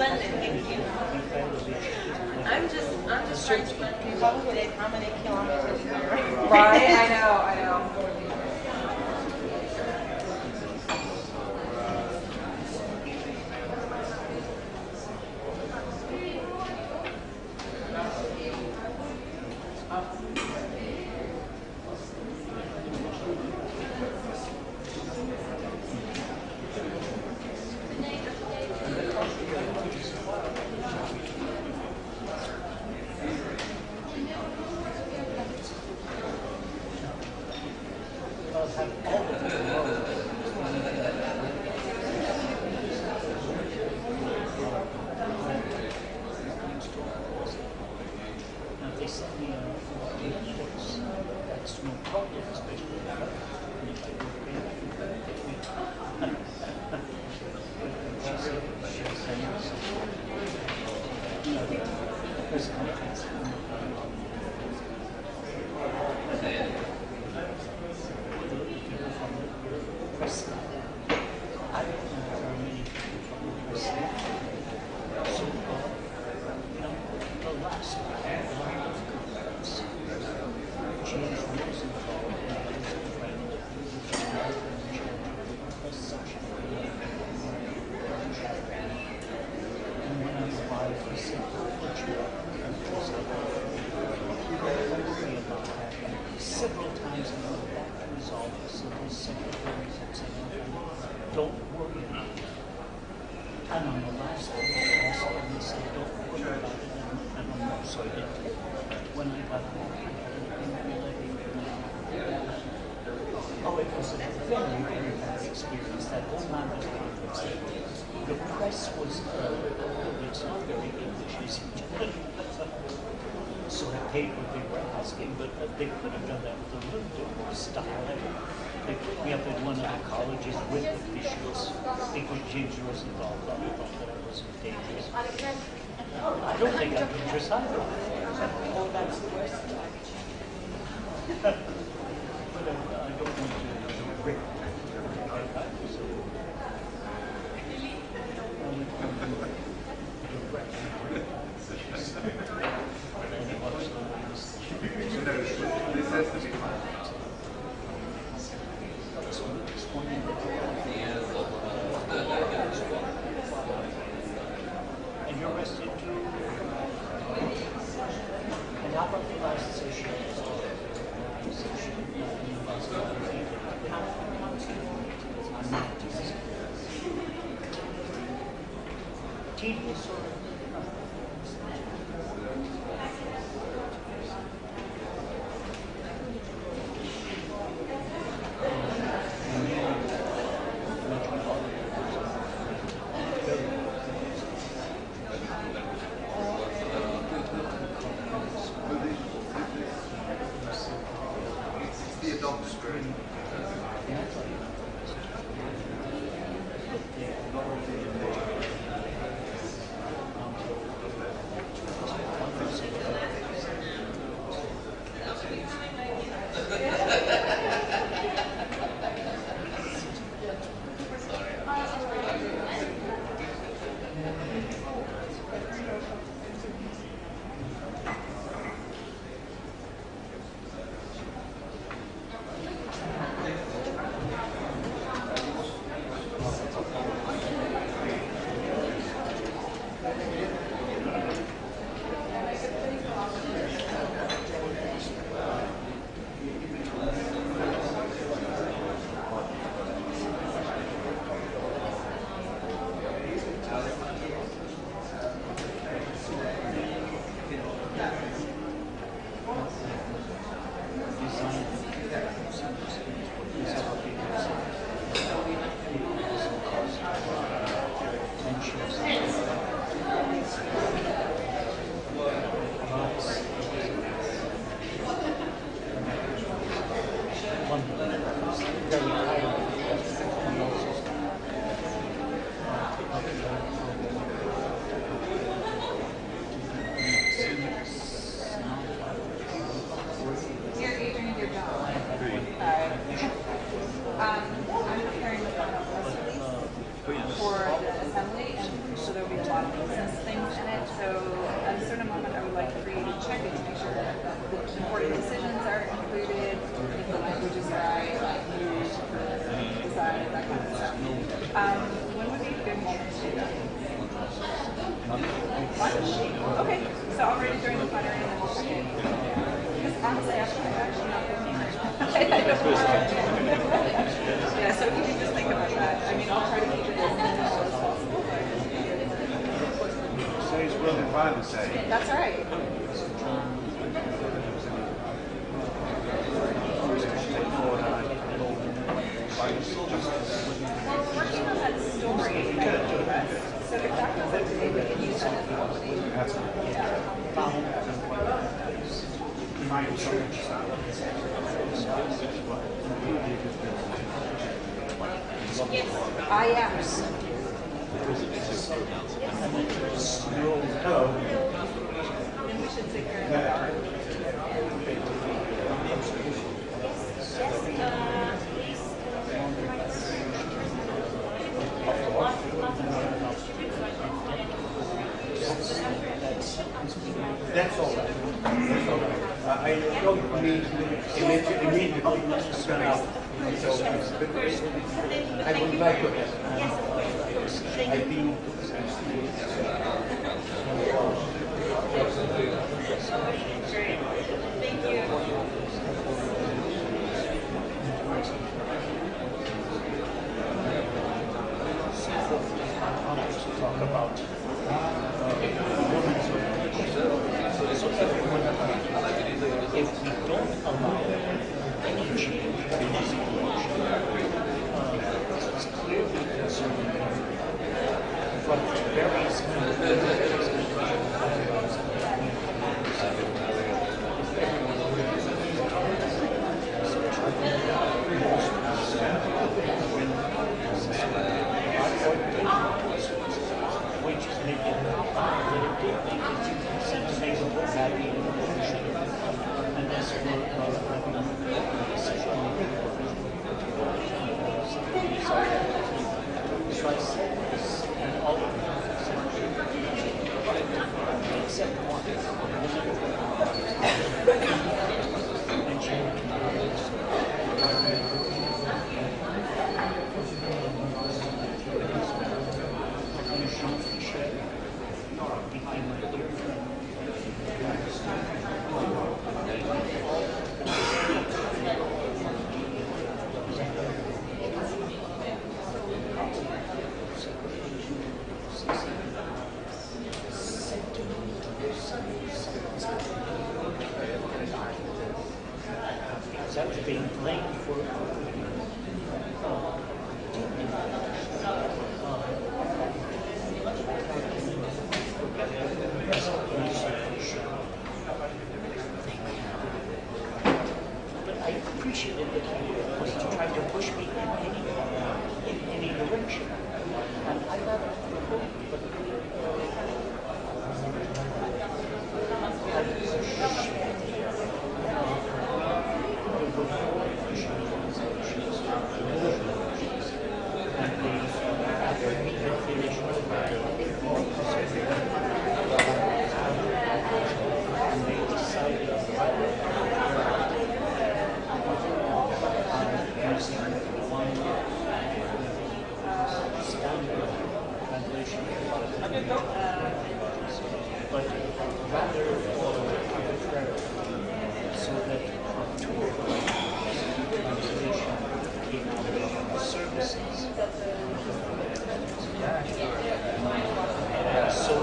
splendid, thank you. I'm just trying to calculate how many kilometers we're Right, I know. Several times I went back to his office and his secretaries and said, don't worry about it. And on the last day I asked him, he said, don't worry about it, and I'm not so did. When I got home, I had an email. Oh, it was a very, very bad experience. That whole man was conference. The press was, it's not very English, is it? So I paid what they were asking, but they could have done that with a little bit more style. They put me up at one of the colleges with officials because James Rosenthal thought that I wasn't dangerous. I don't think I'm dangerous either. Oh, that's the worst. But I don't want to break. This has to be fine. And you're arrested too? And how about the last session? Tedious or The adult screen. already during the plenary and then we'll see. Because honestly, I'm actually not thinking right now. Yeah, so you can just think about that. I mean, I'll try to keep it as minimal as possible. So it's really fine to say. That's all right. Well, we're working on that story. So if that goes okay, we can use that as a motivation. I am. And we should take care of that. That's all right. That's all right. I don't mean immediately spell out. So, but I would like to have. I've been. Thank you. Talk about if we don't allow any change in this election, it's clearly concerning from various which is making happy and that's what so I said this and all of them except one and she became my dear friend. Because I was being blamed for but I appreciated that he was trying to push me in any direction. And I thought, but but rather arbitrarily, so that two of the organization came out of services. So,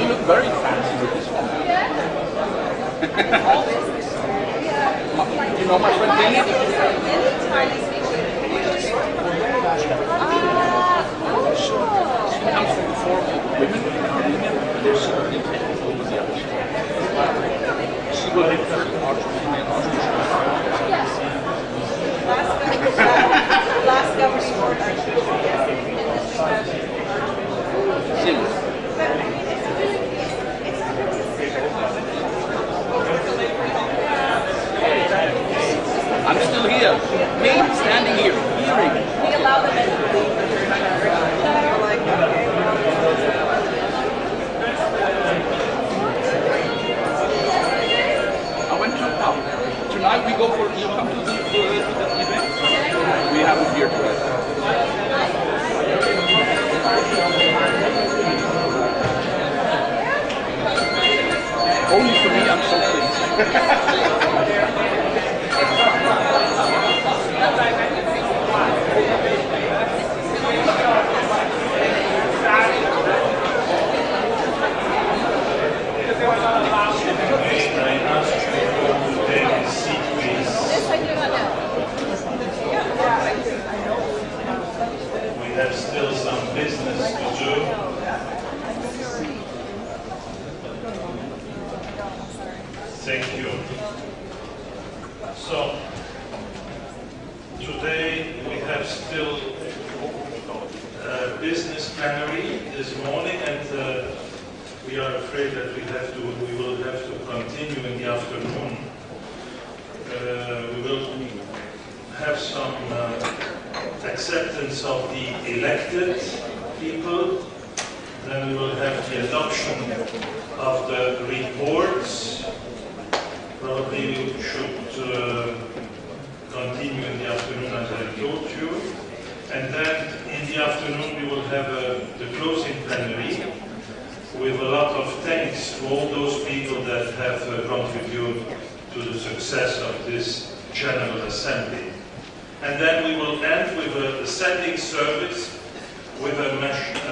You look very fancy with this one. You know my friend Danny? She comes from the four women. They're super independent over the others. She will hit her Last governing board, Serious. I'm still here. Me standing here, hearing. we allow them in. I went to a pub. Tonight we go for, you come to the event? We have a beer tonight. Only for me, I'm so pleased. some business to do. Thank you. So, today we have still business plenary this morning, and we are afraid that we will have to continue in the afternoon. We will have some acceptance of the elected people. Then we will have the adoption of the reports. Probably we should continue in the afternoon, as I told you. And then in the afternoon we will have the closing plenary with a lot of thanks to all those people that have contributed to the success of this General Assembly. And then we will end with a sending service with a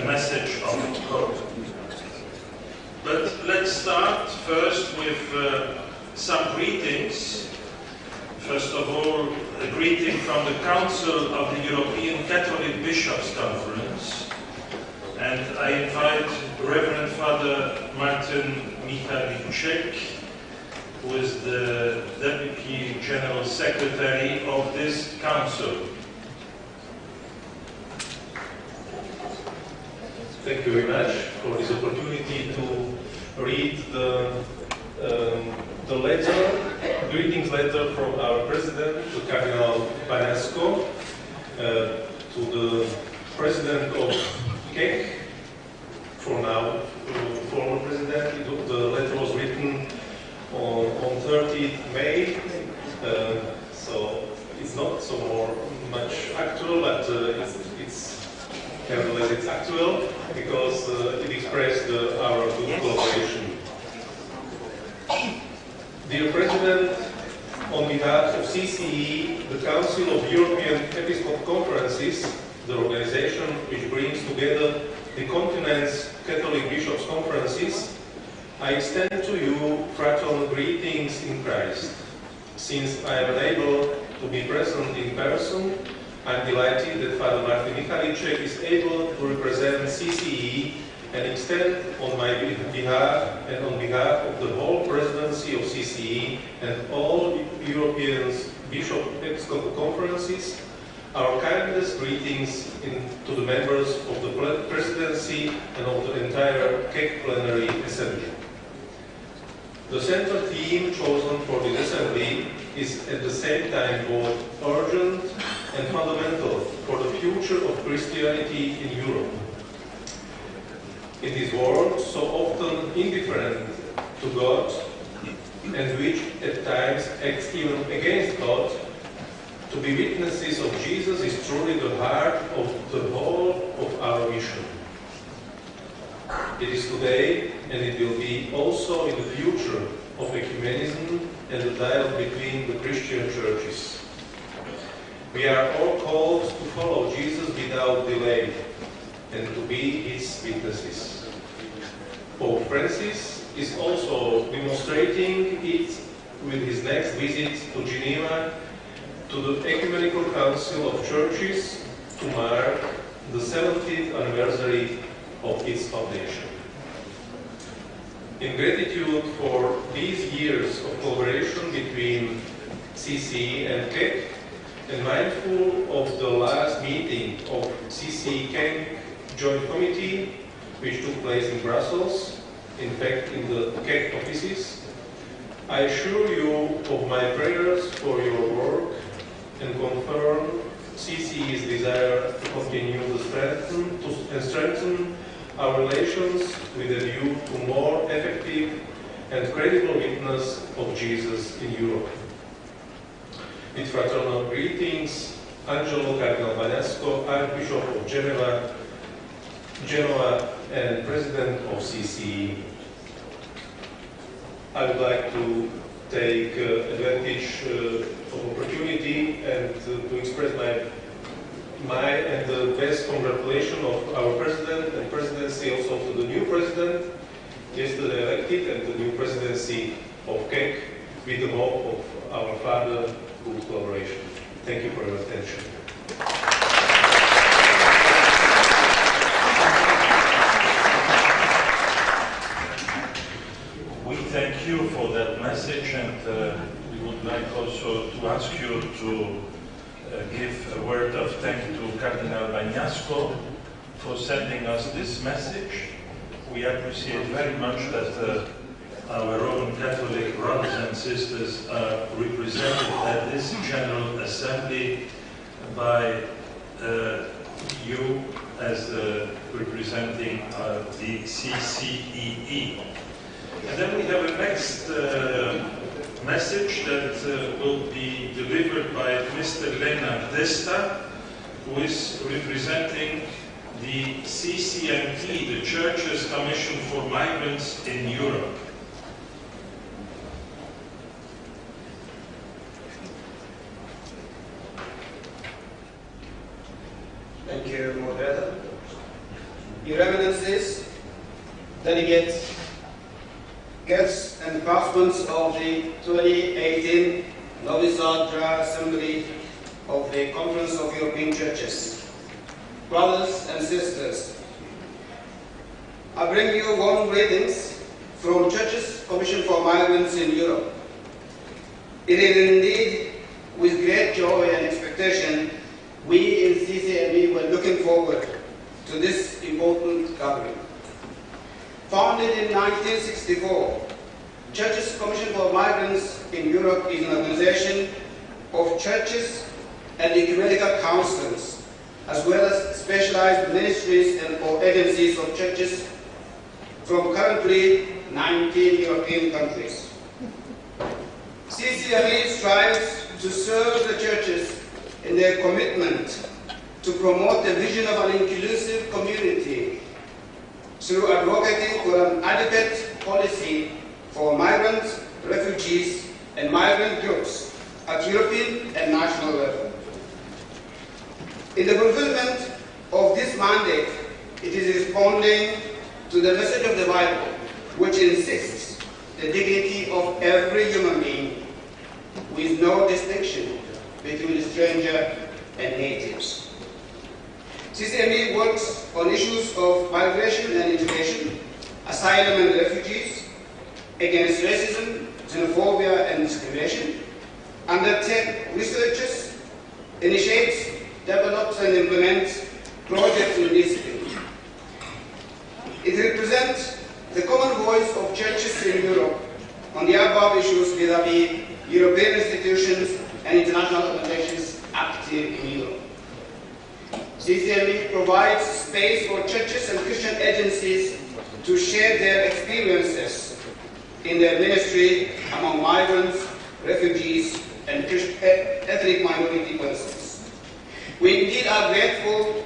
message of hope. But let's start first with some greetings. First of all, a greeting from the Council of the European Catholic Bishops' Conference. And I invite Reverend Father Martin Michalicek, who is the Deputy General Secretary of this Council. Thank you very much for this opportunity to read the greetings letter from our President, to Cardinal Banesco, to the President of CEC, for now, former President. The letter was written on 30th May, so it's not so much actual, but nevertheless it's actual because it expressed our good collaboration. Dear President, on behalf of CCE, the Council of European Episcopal Conferences, the organization which brings together the continent's Catholic Bishops' Conferences, I extend to you fraternal greetings in Christ. Since I am unable to be present in person, I am delighted that Father Martin Michalicek is able to represent CCE and extend on my behalf and on behalf of the whole presidency of CCE and all European Bishop Episcopal Conferences our kindest greetings to the members of the presidency and of the entire CEC plenary assembly. The central theme chosen for this assembly is at the same time both urgent and fundamental for the future of Christianity in Europe. In this world, so often indifferent to God, and which at times acts even against God, to be witnesses of Jesus is truly the heart of the whole of our mission. It is today, and it will be also in the future, of ecumenism and the dialogue between the Christian churches. We are all called to follow Jesus without delay and to be his witnesses. Pope Francis is also demonstrating it with his next visit to Geneva to the Ecumenical Council of Churches to mark the 70th anniversary of its foundation. In gratitude for these years of collaboration between CCE and CEC, and mindful of the last meeting of CCE-CEC Joint Committee, which took place in Brussels, in fact in the CEC offices, I assure you of my prayers for your work and confirm CCE's desire to continue to strengthen our relations with a view to more effective and credible witness of Jesus in Europe. With fraternal greetings, Angelo Cardinal Banesco, Archbishop of Genoa and President of CCE. I would like to take advantage of opportunity and to express my and the best congratulations of our President and Presidency, also to the new President, yesterday elected, and the new Presidency of CEC, with the hope of our Father, good collaboration. Thank you for your attention. ask you to give a word of thanks to Cardinal Bagnasco for sending us this message. We appreciate very much that our own Catholic brothers and sisters are represented at this General Assembly by you as representing the CCEE. And then we have a next message that will be delivered by Mr. Lennart Desta, who is representing the CCMP, the Church's Commission for Migrants in Europe. Thank you, moderator. Your Eminences, delegates, guests and participants of the 2018 Novi Sad General Assembly of the Conference of European Churches, brothers and sisters, I bring you warm greetings from Church's Commission for Migrants in Europe. It is indeed with great joy and expectation we in CCME were looking forward to this important gathering. Founded in 1964, Church's Commission for Migrants in Europe is an organization of churches and ecumenical councils, as well as specialized ministries and or agencies of churches from currently 19 European countries. CCME strives to serve the churches in their commitment to promote the vision of an inclusive community through advocating for an adequate policy for migrants, refugees, and migrant groups at European and national level. In the fulfillment of this mandate, it is responding to the message of the Bible, which insists the dignity of every human being with no distinction between stranger and natives. CCME works on issues of migration and integration, asylum and refugees, against racism, xenophobia and discrimination, undertakes researches, initiates, develops and implements projects in this field. It represents the common voice of churches in Europe on the above issues vis-à-vis European institutions and international organizations active in Europe. CCME provides space for churches and Christian agencies to share their experiences in their ministry among migrants, refugees, and ethnic minority persons. We indeed are grateful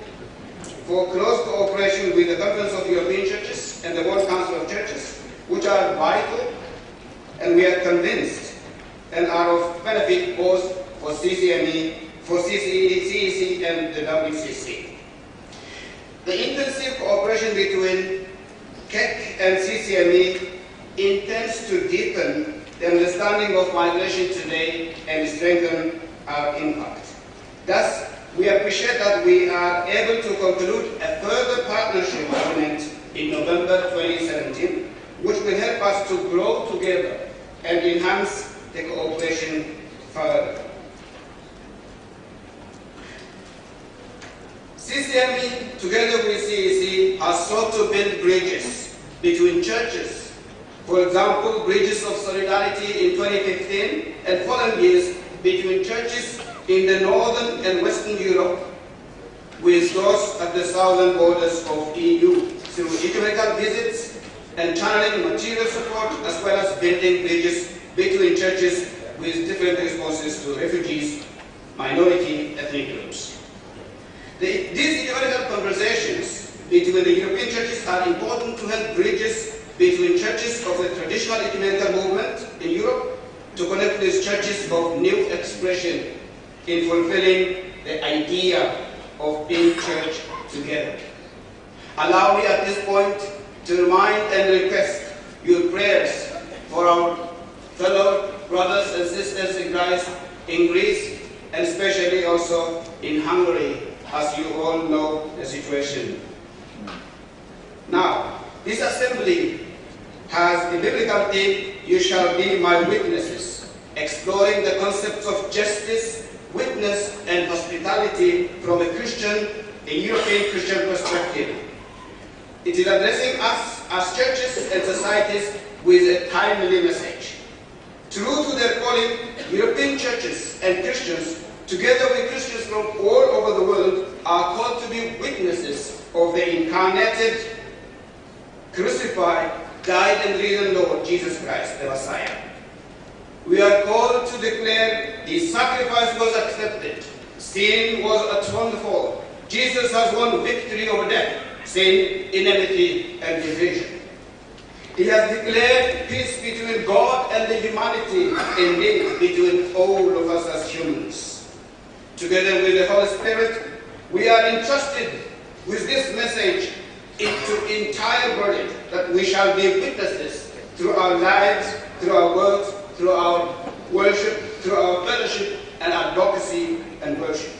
for close cooperation with the Conference of European Churches and the World Council of Churches, which are vital, and we are convinced and are of benefit both for CCME, for CEC and the WCC. The intensive cooperation between CEC and CCME intends to deepen the understanding of migration today and strengthen our impact. Thus, we appreciate that we are able to conclude a further partnership agreement in November 2017, which will help us to grow together and enhance the cooperation further. CCME, together with CEC, has sought to build bridges between churches. For example, bridges of solidarity in 2015 and following years between churches in the northern and western Europe with those at the southern borders of EU through ecumenical visits and channeling material support, as well as building bridges between churches with different responses to refugees, minority ethnic groups. These ecumenical conversations between the European churches are important to help bridges between churches of the traditional ecumenical movement in Europe to connect with churches of new expression in fulfilling the idea of being church together. Allow me at this point to remind and request your prayers for our fellow brothers and sisters in Christ in Greece, and especially also in Hungary, as you all know the situation. Now, this assembly has the biblical theme, "You shall be my witnesses," a exploring the concepts of justice, witness, and hospitality from a European Christian perspective. It is addressing us as churches and societies with a timely message. True to their calling, European churches and Christians, together with Christians from all over the world, are called to be witnesses of the incarnated, crucified, died and risen Lord Jesus Christ, the Messiah. We are called to declare the sacrifice was accepted, sin was atoned for, Jesus has won victory over death, sin, enmity, and division. He has declared peace between God and the humanity, indeed between all of us as humans. Together with the Holy Spirit, we are entrusted with this message into entire world, that we shall be witnesses through our lives, through our words, through our worship, through our fellowship and advocacy and worship.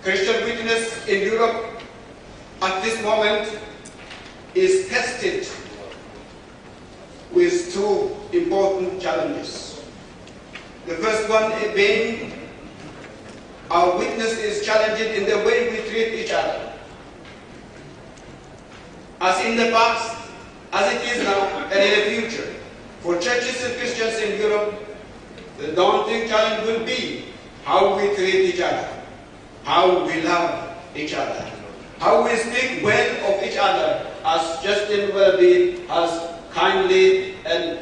Christian witness in Europe at this moment is tested with two important challenges. The first one being our witness is challenged in the way we treat each other. As in the past, as it is now, and in the future, for churches and Christians in Europe, the daunting challenge will be how we treat each other, how we love each other, how we speak well of each other, as Justin Welby has kindly and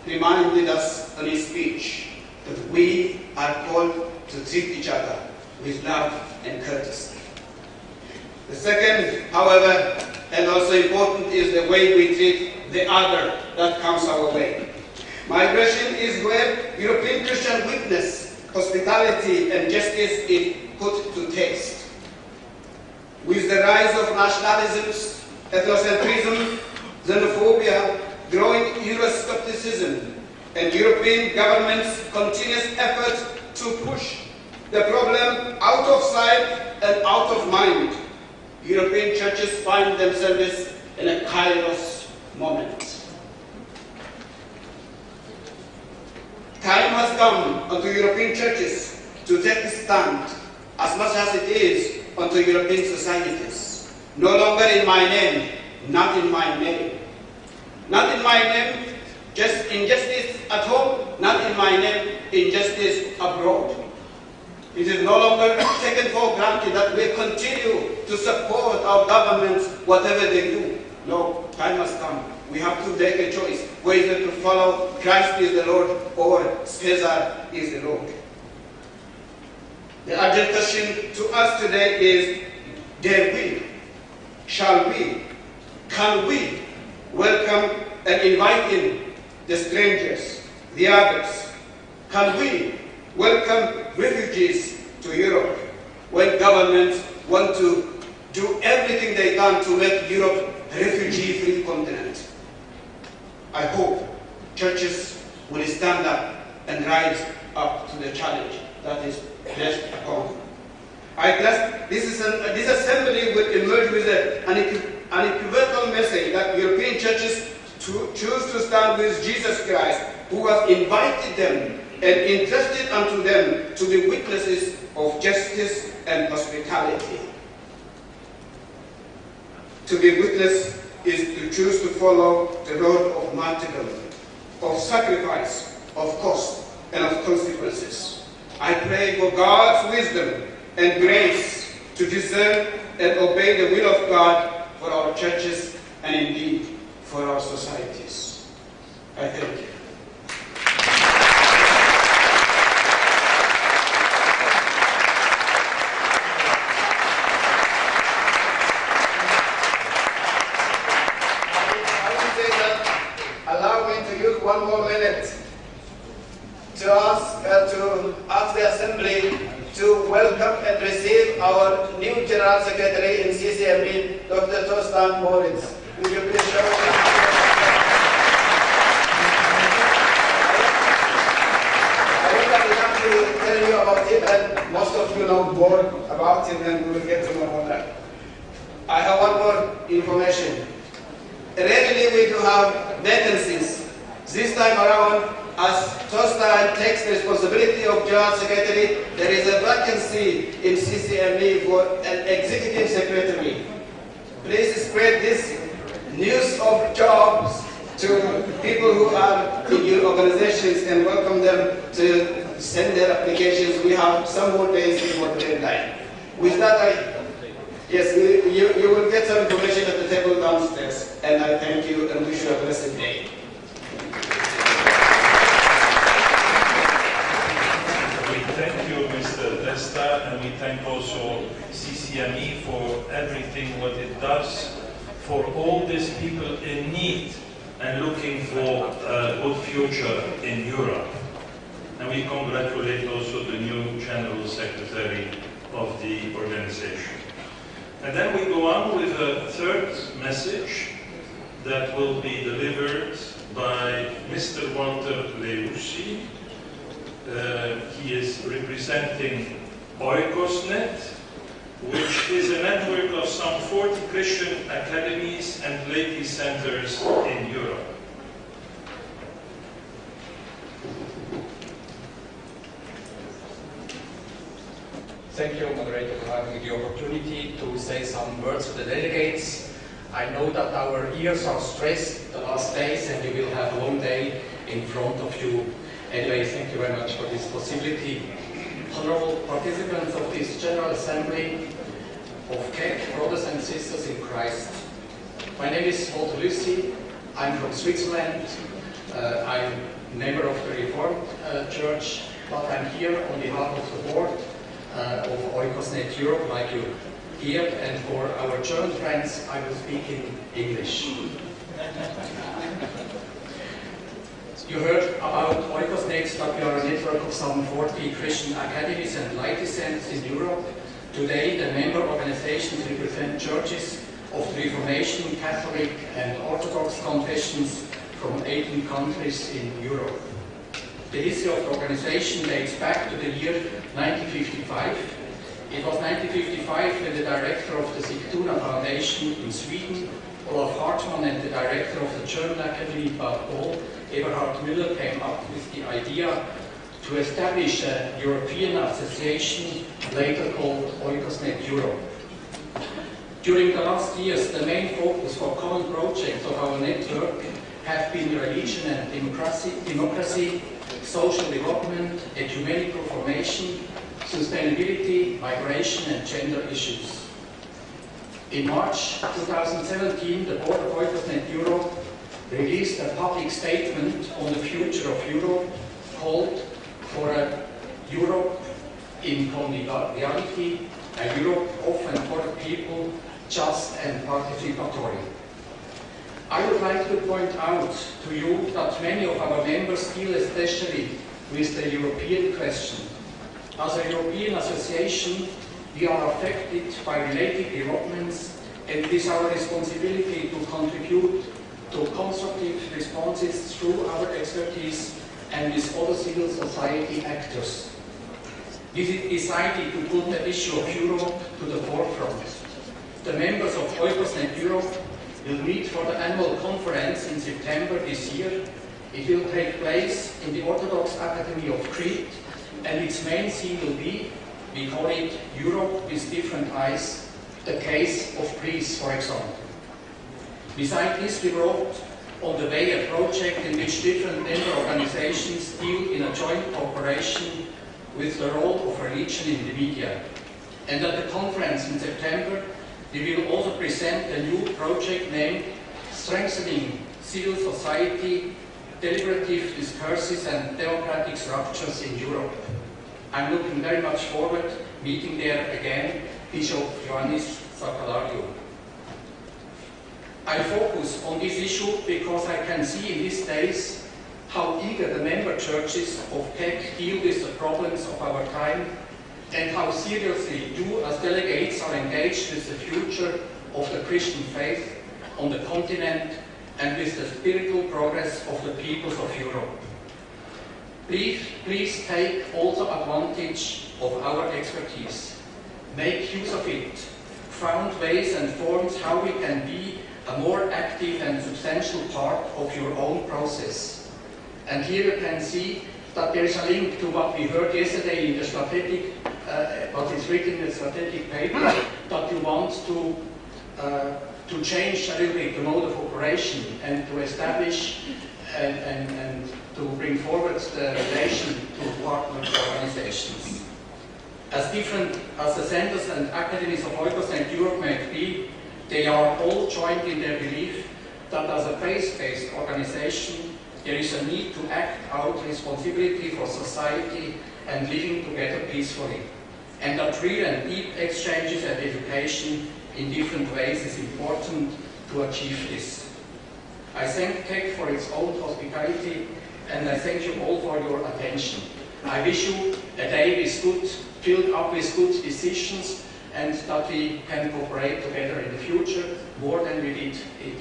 reminded us in his speech, that we are called to treat each other with love and courtesy. The second, however, and also important, is the way we treat the other that comes our way. Migration is where European Christian witness, hospitality, and justice is put to test. With the rise of nationalisms, ethnocentrism, xenophobia, growing Euroscepticism, and European governments' continuous effort to push the problem out of sight and out of mind, European churches find themselves in a kairos moment. Time has come unto European churches to take a stand, as much as it is unto European societies. No longer in my name, not in my name. Not in my name, just injustice at home, not in my name, injustice abroad. It is no longer taken for granted that we continue to support our governments, whatever they do. No, time has come. We have to make a choice, whether to follow Christ is the Lord or Caesar is the Lord. The urgent question to us today is, dare we, shall we, can we welcome and invite in the strangers, the others? Can we welcome refugees to Europe when governments want to do everything they can to make Europe a refugee-free continent? I hope churches will stand up and rise up to the challenge that is placed upon them. I trust this assembly will emerge with an equivocal message that European churches choose to stand with Jesus Christ, who has invited them and entrusted unto them to be witnesses of justice and hospitality. To be witness is to choose to follow the road of martyrdom, of sacrifice, of cost, and of consequences. I pray for God's wisdom and grace to discern and obey the will of God for our churches and indeed for our societies. I thank you. Allow me to use 1 more minute to ask the Assembly to welcome and receive our new General Secretary in CCMB, Dr. Tostan Moritz. Would you please show him? I don't have enough to tell you about him, and most of you know more about him, and we will get to know more. I have one more information. Rarely we do have vacancies. This time around, as Tostan takes the responsibility of General Secretary, there is a vacancy in CCME for an Executive Secretary. Please spread this news of jobs to people who are in your organizations and welcome them to send their applications. We have some more days before the deadline. With that, yes, you will get some information at the table downstairs. And I thank you and wish you a blessed day. Thank you, Mr. Testa, and we thank also CCME for everything what it does for all these people in need and looking for a good future in Europe. And we congratulate also the new General Secretary of the organization. And then we go on with a third message that will be delivered by Mr. Walter Leusi. He is representing Oikosnet, which is a network of some 40 Christian academies and laity centers in Europe. Thank you, moderator, for having the opportunity to say some words to the delegates. I know that our ears are stressed the last days and you will have a long day in front of you. Anyway, thank you very much for this possibility. Honorable participants of this General Assembly of CEC, brothers and sisters in Christ. My name is Walter Leusi. I'm from Switzerland. I'm a member of the Reformed Church, but I'm here on behalf of the board of Oikosnet Europe, like you hear, and for our German friends, I will speak in English. You heard about Oikosnet, that we are a network of some 40 Christian academies and laity centers in Europe. Today, the member organizations represent churches of the Reformation, Catholic and Orthodox confessions from 18 countries in Europe. The history of the organization dates back to the year 1955. It was 1955 when the director of the Sigtuna Foundation in Sweden, Olaf Hartmann, and the director of the German Academy, Bad Paul, Eberhard Müller, came up with the idea to establish a European association, later called Oikosnet Europe. During the last years, the main focus for common projects of our network have been religion and democracy, social development, ecumenical formation, sustainability, migration and gender issues. In March 2017, the board of Oikosnet Europe released a public statement on the future of Europe called for a Europe in conviviality, a Europe of and for the people, just and participatory. I would like to point out to you that many of our members deal especially with the European question. As a European association, we are affected by related developments, and it is our responsibility to contribute to constructive responses through our expertise and with other civil society actors. We decided to put the issue of Europe to the forefront. The members of Oikosnet Europe will meet for the annual conference in September this year. It will take place in the Orthodox Academy of Crete, and its main theme will be, we call it Europe with different eyes, the case of Greece, for example. Besides this, we brought on the way a project in which different member organizations deal in a joint cooperation with the role of religion in the media. And at the conference in September, we will also present a new project named Strengthening Civil Society, Deliberative Discourses and Democratic Structures in Europe. I'm looking very much forward to meeting there again Bishop Ioannis Sakalario. I focus on this issue because I can see in these days how eager the member churches of CEC deal with the problems of our time and how seriously you as delegates are engaged with the future of the Christian faith on the continent and with the spiritual progress of the peoples of Europe. Please take also advantage of our expertise. Make use of it. Found ways and forms how we can be a more active and substantial part of your own process. And here you can see that there is a link to what we heard yesterday in the strategic, what is written in the strategic paper, that you want to change a little bit the mode of operation and to establish and to bring forward the relation to partner organizations. As different as the centers and academies of Oikos and Europe may be, they are all joined in their belief that as a faith-based organization, there is a need to act out responsibility for society and living together peacefully. And that real and deep exchanges and education in different ways is important to achieve this. I thank CEC for its own hospitality, and I thank you all for your attention. I wish you a day filled up with good decisions, and that we can cooperate together in the future more than we did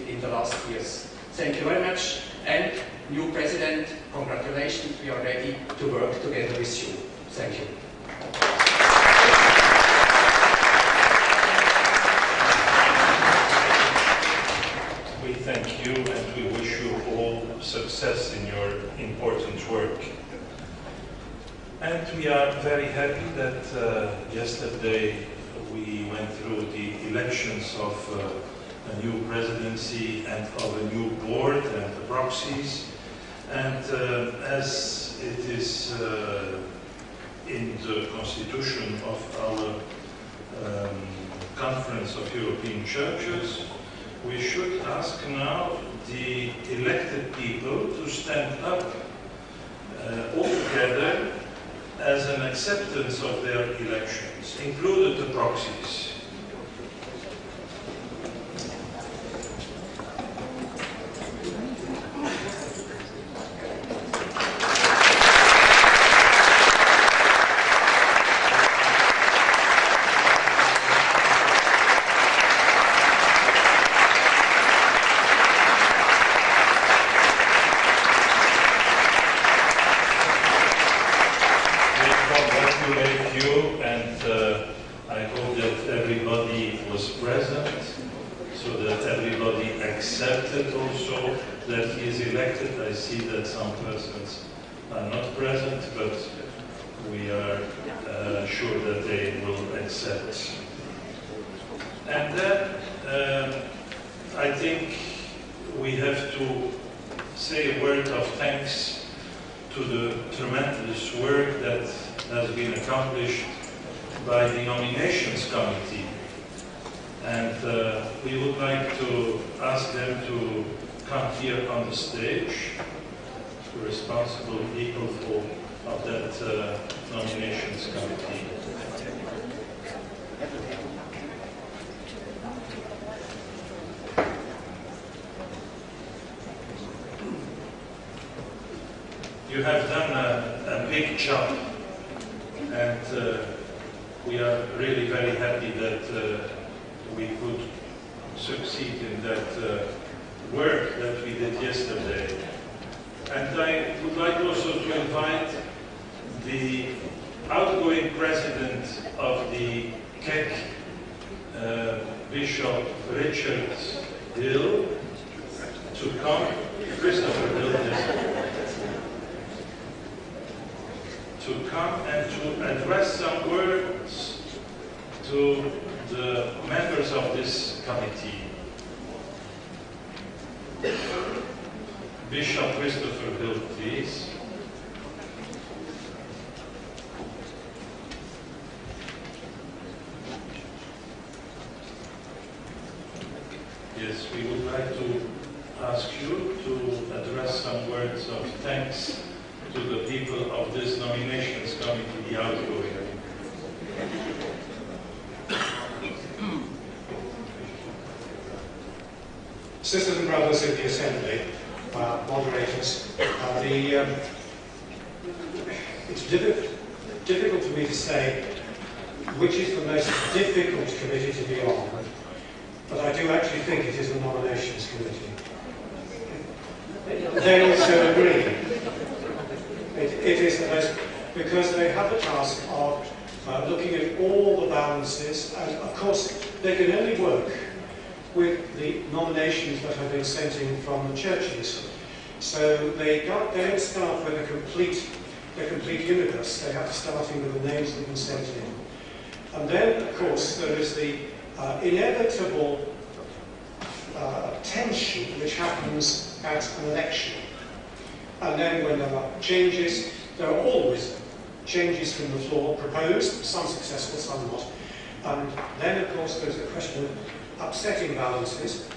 in the last years. Thank you very much, and new President, congratulations, we are ready to work together with you. Thank you. We thank you and we wish you all success in your important work. And we are very happy that yesterday we went through the elections of a new presidency and of a new board and the proxies. And as it is in the constitution of our Conference of European Churches, we should ask now the elected people to stand up all together as an acceptance of their elections, included the proxies. I see that some persons are not present, but we are sure that they will accept. And then I think we have to say a word of thanks to the tremendous work that has been accomplished by the nominations committee. And we would like to ask them to come here on the stage, the responsible people of that nominations committee. You have done a big job, and we are really very happy that we could succeed in that work that we did yesterday. And I would like also to invite the outgoing president of the CEC, Bishop Richard Hill, to come, Christopher Hill, to come and to address some words to the members of this committee. Bishop Christopher Hill, please. Yes, we would like to ask you to address some words of thanks to the people of this nominations committee, the outgoing. Sisters and brothers of the Assembly, moderators, it's difficult for me to say which is the most difficult committee to be on, but I do actually think it is the nominations committee. They also agree. It is the most, because they have the task of looking at all the balances, and of course they can only work with the nominations that have been sent in from the churches. So they don't start with a complete universe. They have to start with the names that have been sent in. And then, of course, there is the inevitable tension which happens at an election. And then when there are changes, there are always changes from the floor proposed, some successful, some not. And then, of course, there's a question of upsetting balances.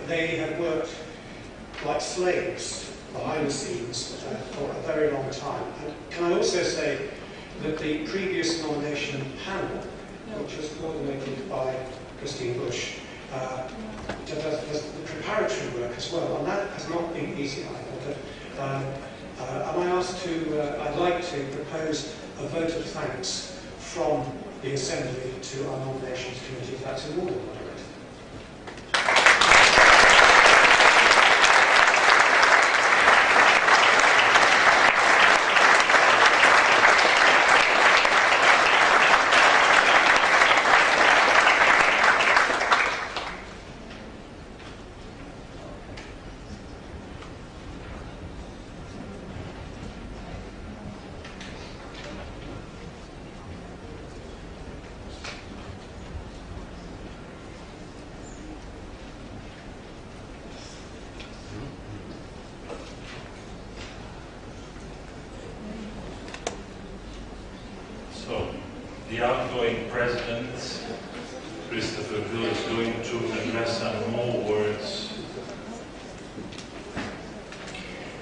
They have worked like slaves behind the scenes for a very long time. And can I also say that the previous nomination panel, which was coordinated by Christine Bush, does the preparatory work as well, and that has not been easy either. I'd like to propose a vote of thanks from the Assembly to our nominations committee, if that's in order, Moderator. So, the outgoing president, Christopher Hill, is going to address some more words.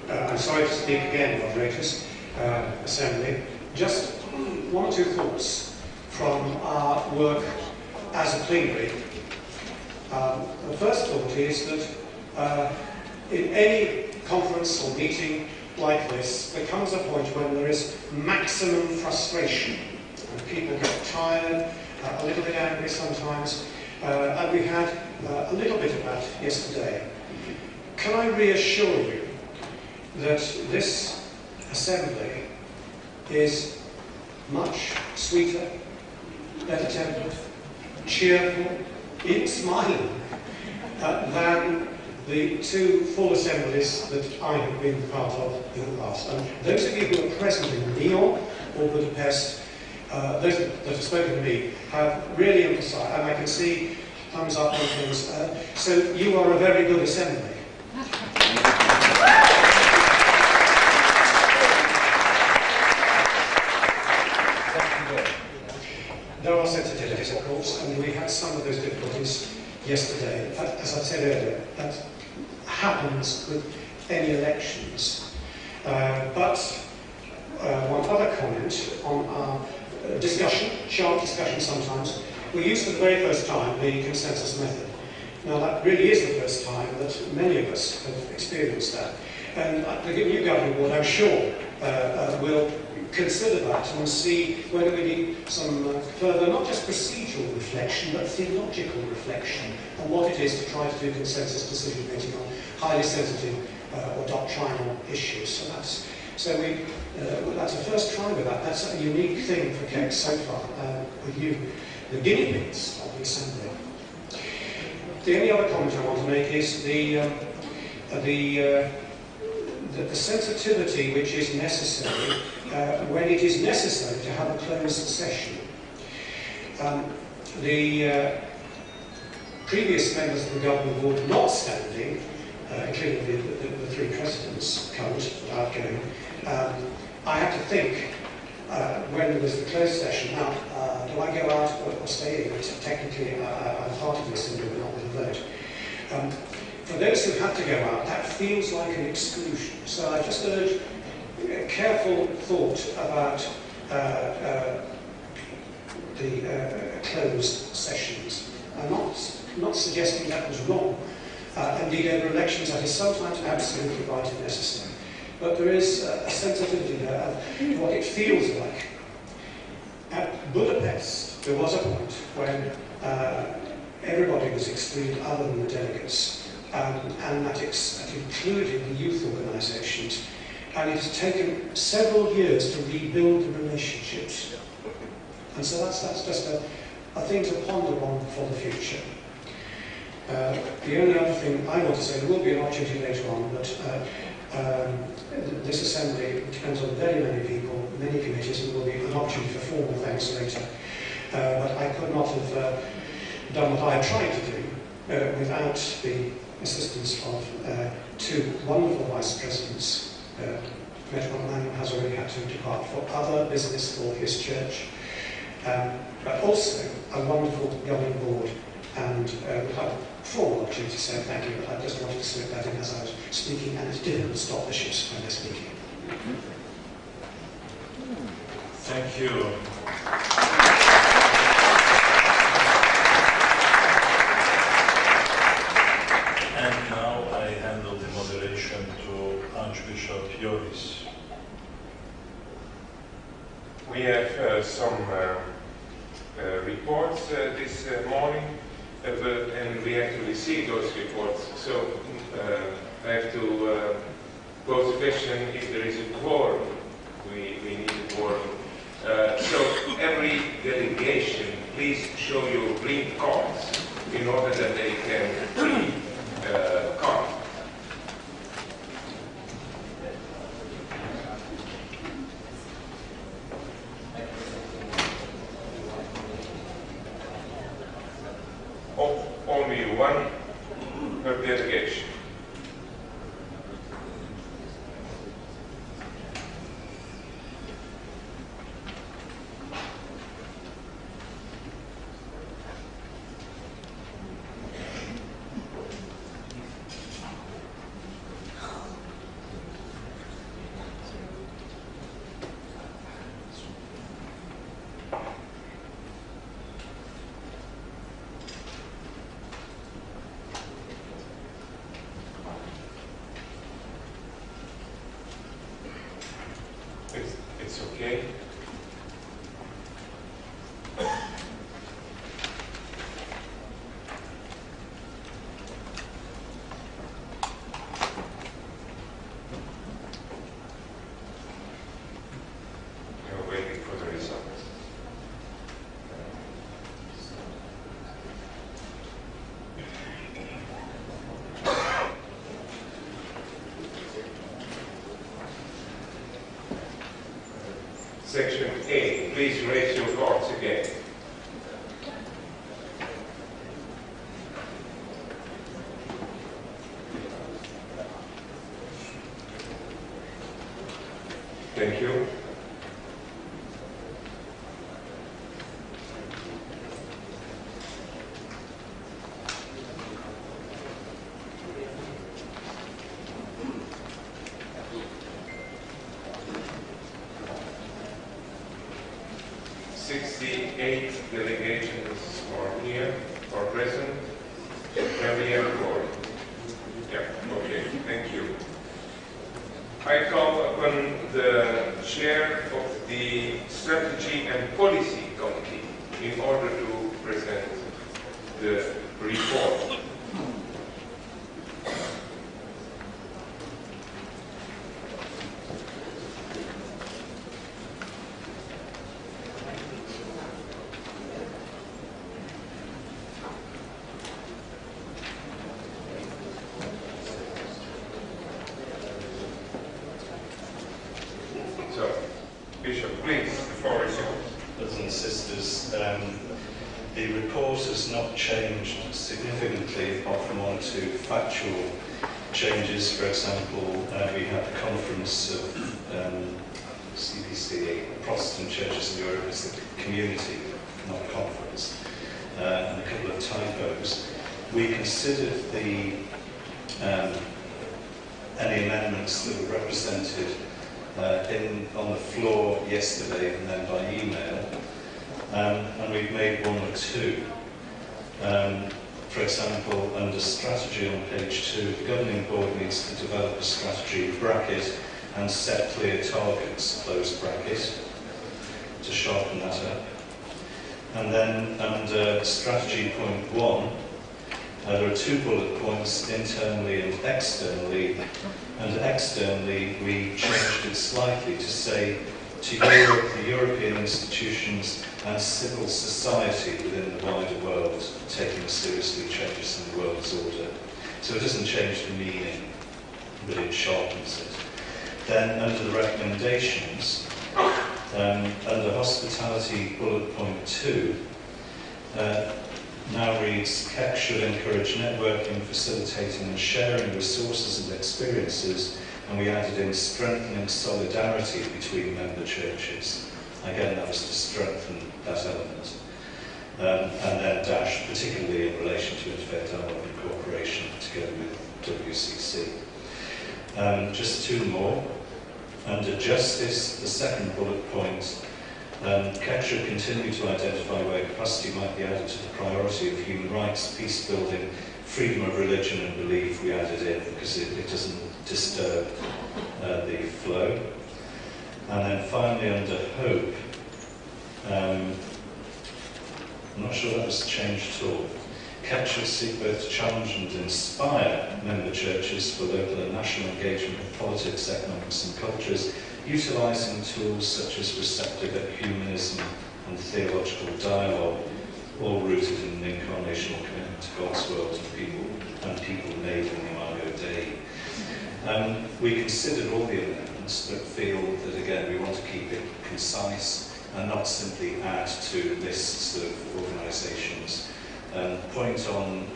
I'm sorry to speak again, moderators, Assembly. Just one or two thoughts from our work as a plenary. The first thought is that in any conference or meeting like this, there comes a point when there is maximum frustration. And people get tired, a little bit angry sometimes, and we had a little bit of that yesterday. Can I reassure you that this Assembly is much sweeter, better tempered, cheerful, even smiling, than the two full assemblies that I have been part of in the past. And those of you who are present in Lyon or Budapest, those that have spoken to me, have really emphasised, and I can see thumbs up and things, so you are a very good assembly. There are sensitivities, of course, and we had some of those difficulties yesterday. As I said earlier, that happens with any elections. But one other comment on our discussion, sharp discussion sometimes, we used for the very first time the consensus method. Now that really is the first time that many of us have experienced that. And the new governing board, I'm sure, will consider that and see whether we need some further, not just procedural reflection, but theological reflection on what it is to try to do consensus decision making on highly sensitive or doctrinal issues. That's a first try with that. That's a unique thing for KEX so far, with you, the guinea pigs of the Assembly. The only other comment I want to make is the sensitivity which is necessary when it is necessary to have a closed session. The previous members of the governing board not standing, including the three presidents, current, outgoing, I had to think when there was the closed session, now, do I go out or stay in? Technically, I'm part of the assembly, but not with a vote. For those who have to go out, that feels like an exclusion. So I just urge careful thought about the closed sessions. I'm not suggesting that was wrong. Indeed, over elections, that is sometimes absolutely right and necessary. But there is a sensitivity there of what it feels like. At Budapest, there was a point when everybody was excluded other than the delegates, and that included the youth organisations. And it has taken several years to rebuild the relationships. And so that's just a thing to ponder on for the future. The only other thing I want to say, there will be an opportunity later on, but this assembly depends on very many people, many committees, and there will be an opportunity for formal thanks later. But I could not have done what I have tried to do without the assistance of two wonderful vice presidents. Metropolitan Manuel has already had to depart for other business for his church, but also a wonderful governing board. And we'll have a formal opportunity to say thank you, but I just wanted to slip that in as I was speaking, and it didn't stop the ships when they're speaking. Thank you. And now I handle the moderation to Archbishop Joris. We have some reports this morning, and we have to receive those reports. So I have to pose the question if there is a quorum. We need a quorum. So every delegation, please show your green cards in order that they can come. Only one per delegation. It's okay. You're waiting for the results. Section A, please raise your cards again. Thank you. Eight delegations are here, are present. Can we have a quorum? Yeah, okay, thank you. I call upon the chair of the Strategy and Policy Committee in order to present the report. Bishop, please, the floor is yours. Brothers and sisters, the report has not changed significantly apart from one or two factual changes. For example, we had a conference of CEC, Protestant Churches in Europe, as the community, not a conference, and a couple of typos. We considered any amendments that were represented on the floor yesterday and then by email, and we've made one or two. For example, under strategy on page 2, the governing board needs to develop a strategy bracket and set clear targets, close bracket, to sharpen that up. And then under strategy point 1, there are 2 bullet points, internally and externally. And externally, we changed it slightly to say to Europe, the European institutions and civil society within the wider world taking seriously changes in the world's order. So it doesn't change the meaning, but it sharpens it. Then under the recommendations, under hospitality bullet point 2, now reads, CEC should encourage networking, facilitating and sharing resources and experiences, and we added in strengthening solidarity between member churches. Again, that was to strengthen that element. And then dash, particularly in relation to interfaith dialogue and cooperation together with WCC. Just two more. Under justice, the second bullet point, CEC should continue to identify where capacity might be added to the priority of human rights, peace building, freedom of religion and belief. We added in because it doesn't disturb the flow. And then finally under hope, I'm not sure that was changed at all. CEC should seek both to challenge and inspire member churches for local and national engagement with politics, economics and cultures, utilising tools such as receptive ecumenism and theological dialogue, all rooted in an incarnational commitment to God's world and people made in the Imago Dei. We considered all the amendments, but feel that again we want to keep it concise and not simply add to lists of organisations. Point on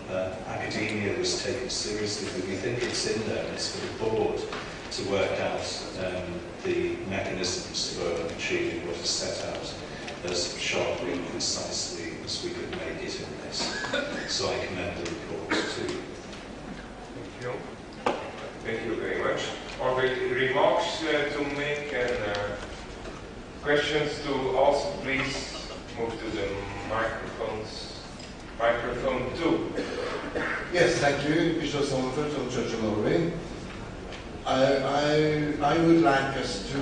academia was taken seriously, but we think it's in there. It's for the board to work out the mechanisms for achieving what is set out as sharply and concisely as we could make it in this. So I commend the report to you. Thank you. Thank you very much. Are there remarks to make and questions to also please move to the microphones. Microphone 2. Yes, thank you, Bishop Sommerfeld from Church of Norway. I would like us to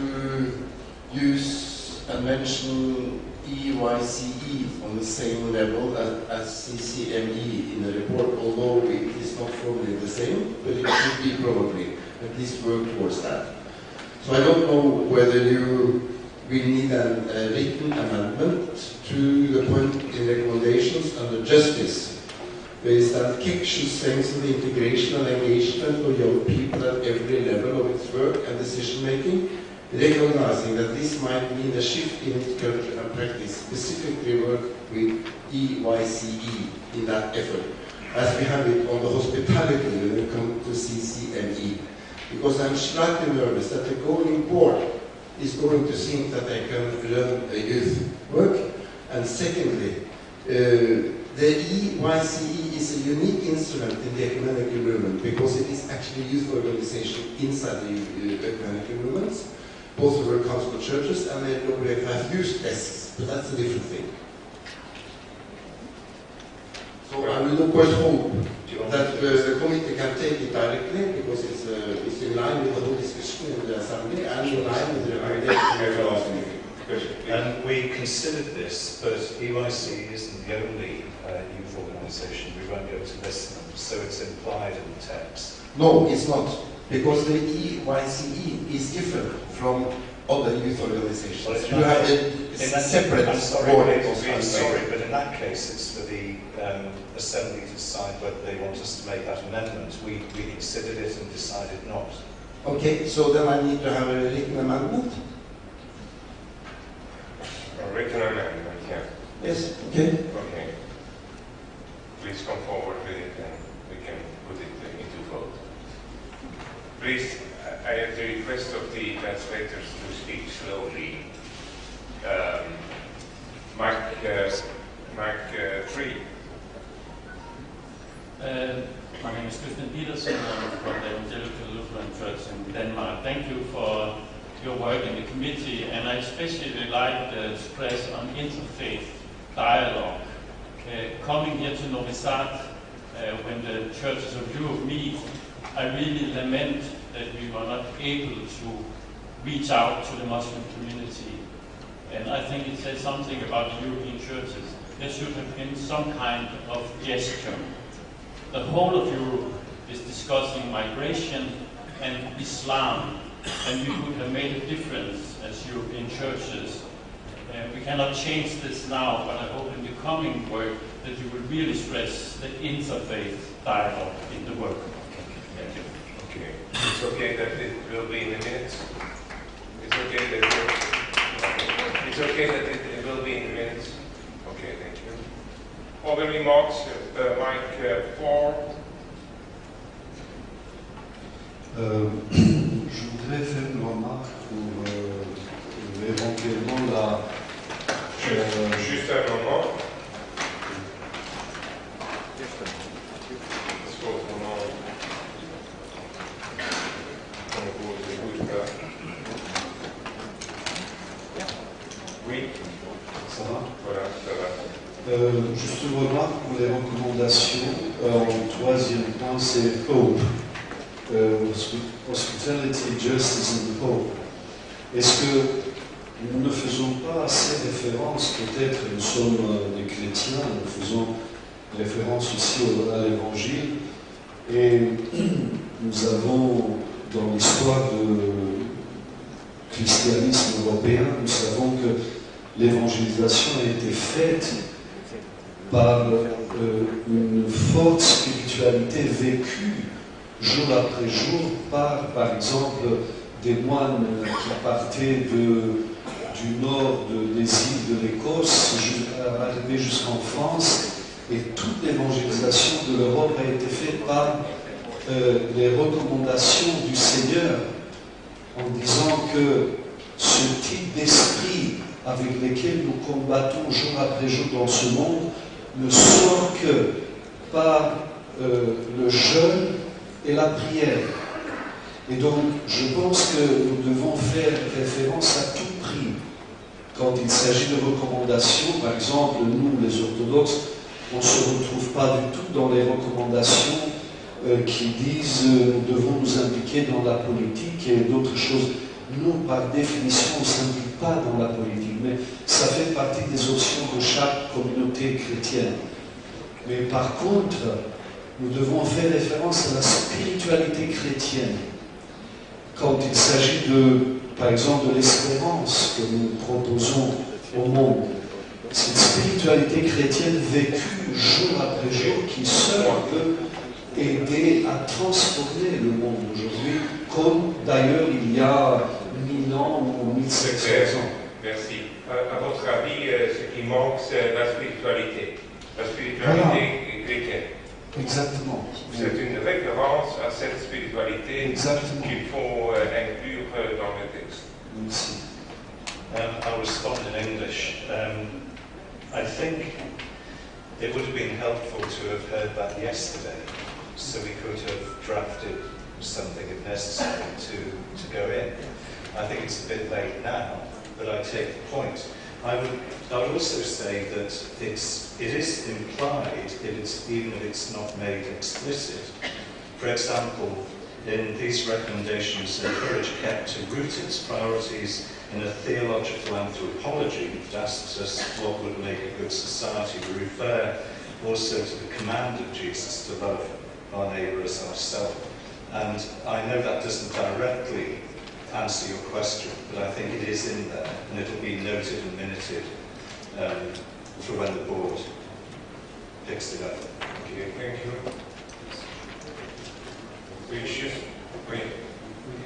use and mention EYCE on the same level as CCME in the report, although it is not formally the same, but it should be probably at least work towards that. So I don't know whether we need a written amendment to the point in recommendations under justice, where is that CEC should strengthen the integration and engagement of young people at every level of its work and decision making, recognizing that this might mean a shift in its culture and practice, specifically work with EYCE in that effort, as we have it on the hospitality when it comes to CCME. Because I'm slightly nervous that the governing board is going to think that they can run a youth work. And secondly, the EYCE is a unique instrument in the ecumenical movement because it is actually a youth organization inside the ecumenical movements. Both of our council churches and the WF have youth desks, but that's a different thing. So I will of course hope that the committee can take it directly because it's in line with the whole discussion in the assembly and in line with the recommendation of the last meeting. And we considered this, but EYC isn't the only youth organisation. We won't go to list them, so it's implied in the text. No, it's not, because the EYCE is different from other youth organizations. Well, you have a separate I'm sorry, board. I'm sorry, but in that case it's for the Assembly to decide whether they want us to make that amendment. We considered it and decided not. Okay, so then I need to have a written amendment? A written amendment, yeah. Yes, okay. Okay. Please come forward with it and we can put it into vote. Please, I have the request of the translators to speak slowly. Mark 3. My name is Christian Peterson. I'm from the Evangelical Lutheran Church in Denmark. Thank you for your work in the committee, and I especially like the stress on interfaith dialogue. Coming here to Novi Sad, when the churches of Europe meet, I really lament that we were not able to reach out to the Muslim community. And I think it says something about the European churches. There should have been some kind of gesture. The whole of Europe is discussing migration and Islam and we would have made a difference as European churches. We cannot change this now, but I hope in the coming work that you will really stress the interfaith dialogue in the work. Thank you. Okay. It's okay that it will be in the minutes. It's okay that it will be in the minutes. Okay, thank you. Other remarks? Mike 4. Je voudrais faire une remarque pour éventuellement la... Juste un moment. Oui. Ça va? Voilà, ça va. Juste une remarque pour les recommandations. En troisième point, c'est hope. Hospitality, justice and hope. Est-ce que nous ne faisons pas assez référence, peut-être nous sommes des chrétiens, nous faisons référence aussi à l'évangile, et nous avons dans l'histoire du christianisme européen, nous savons que l'évangélisation a été faite par une forte spiritualité vécue jour après jour par exemple, des moines qui partaient du nord des îles de l'Écosse, arrivés jusqu'en France, et toute l'évangélisation de l'Europe a été faite par les recommandations du Seigneur, en disant que ce type d'esprit avec lesquels nous combattons jour après jour dans ce monde ne sort que par le jeûne et la prière. Et donc, je pense que nous devons faire référence à tout prix. Quand il s'agit de recommandations, par exemple, nous, les orthodoxes, on ne se retrouve pas du tout dans les recommandations qui disent nous devons nous impliquer dans la politique et d'autres choses. Nous, par définition, on ne s'implique pas dans la politique, mais ça fait partie des options de chaque communauté chrétienne. Mais par contre, nous devons faire référence à la spiritualité chrétienne. Quand il s'agit par exemple, de l'espérance que nous proposons au monde, cette spiritualité chrétienne vécue jour après jour qui seule peut aider à transformer le monde aujourd'hui, comme d'ailleurs il y a 1000 ans ou 1500 ans. Merci. À votre avis, ce qui manque, c'est la spiritualité. La spiritualité chrétienne. Exactement. C'est une référence à cette spiritualité qu'il faut inclure dans le texte. Merci. I'll respond in English. I think it would have been helpful to have heard that yesterday, so we could have drafted something if necessary to go in. I think it's a bit late now, but I take the point. I would also say that it is implied, even if it's not made explicit. For example, in these recommendations, encourage KEP to root its priorities in a theological anthropology that asks us what would make a good society. We refer also to the command of Jesus to love our neighbour as ourselves. And I know that doesn't directly answer your question, but I think it is in there, and it'll be noted and minuted for when the board picks it up. Okay, thank you. Oui.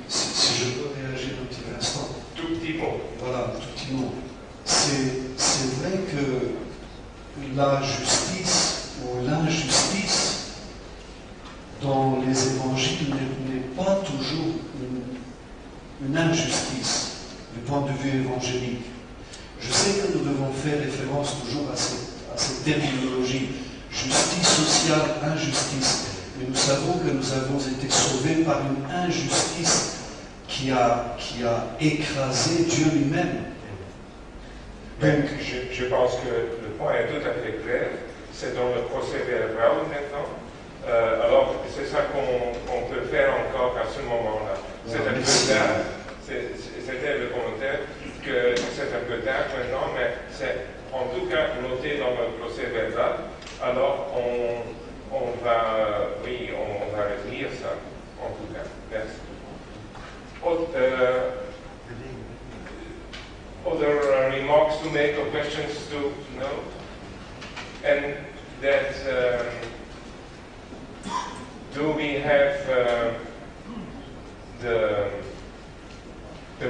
Si je peux réagir un petit instant. Tout petit mot. Voilà, un tout petit mot. C'est vrai que la justice ou l'injustice dans les évangiles n'est pas toujours une injustice du point de vue évangélique. Je sais que nous devons faire référence toujours à cette terminologie, justice sociale, injustice, mais nous savons que nous avons été sauvés par une injustice qui a écrasé Dieu lui-même. Donc, je pense que le point est tout à fait clair, c'est dans le procès verbal maintenant. Alors, c'est ça qu'on peut faire encore à ce moment-là. C'est un peu tard, c'était le commentaire, que c'est un peu tard maintenant, mais c'est en tout cas noté dans le procès verbal. Alors, on va retenir ça, en tout cas. Merci. other remarks to make or questions to note? And that do we have the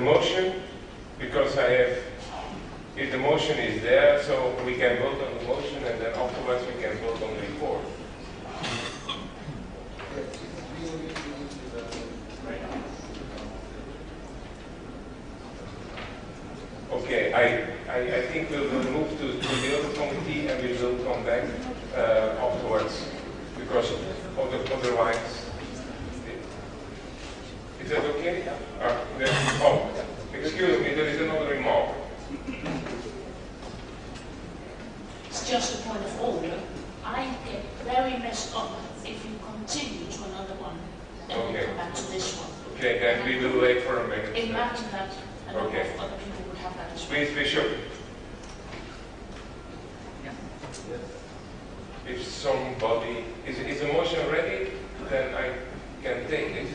motion? Because I have, if the motion is there, so we can vote on the motion and then afterwards we can vote on the report. Okay, I think we will move to the other committee and we will come back afterwards, because otherwise, is that okay? Oh, excuse me, there is another remark. It's just a point of order. I get very messed up if you continue to another one and we come back to this one. Okay, then we will wait for a minute. Imagine that a number of other people would have that as well. Please, Bishop. If somebody is a motion ready, then I can take it.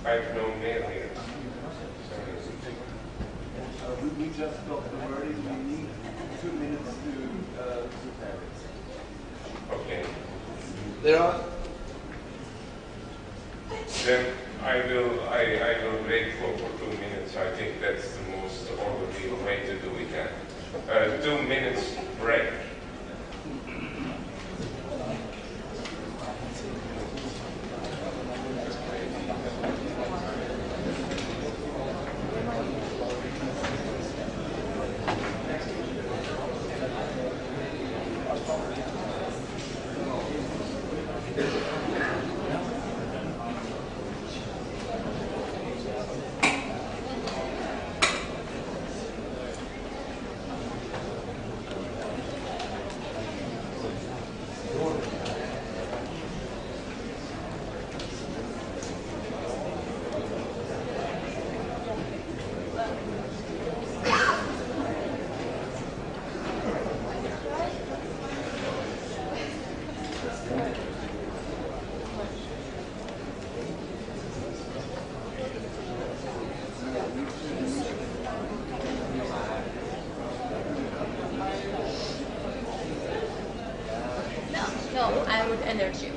I have no mail here. We just got the wording. We need 2 minutes to prepare it. Okay. There are. Then I will wait for 2 minutes. I think that's the most orderly way to do it. 2 minutes break. No, I would energy.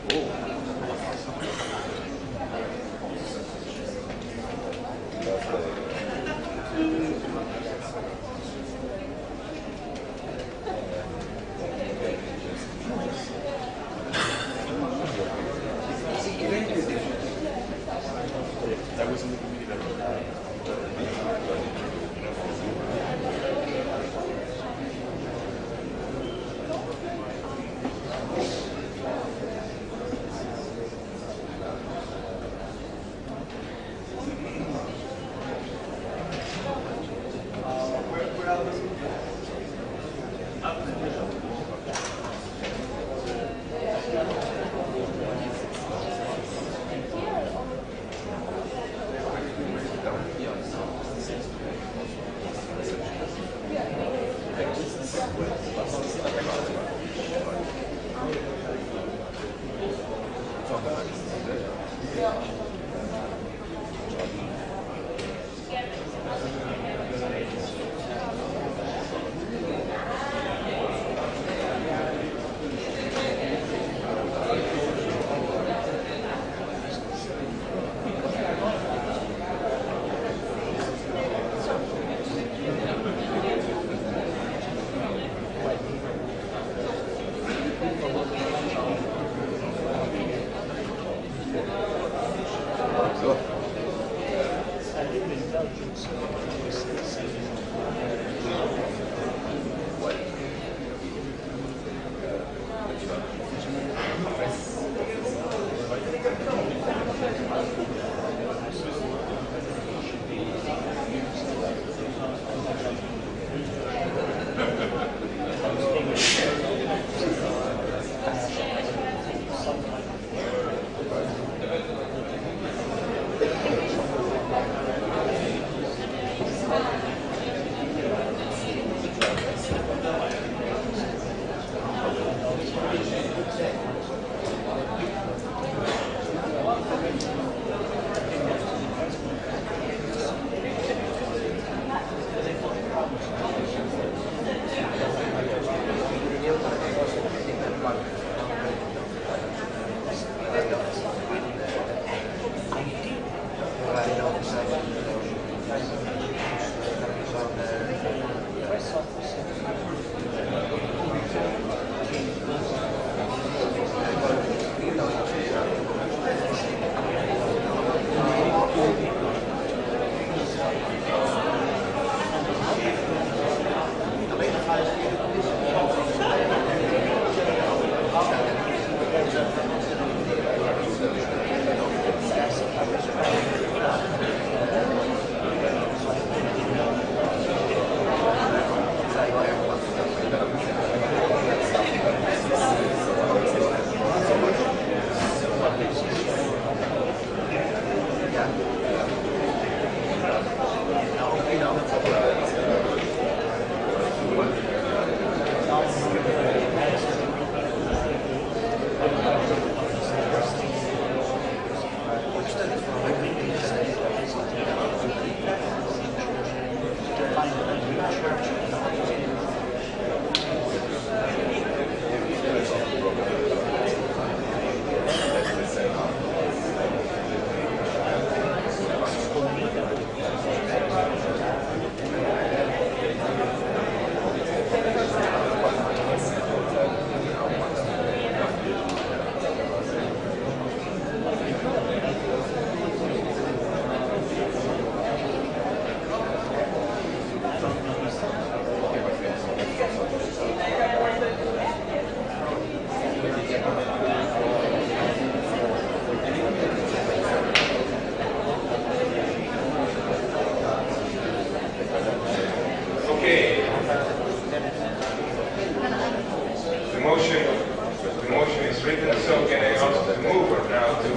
written, so can I ask the mover now to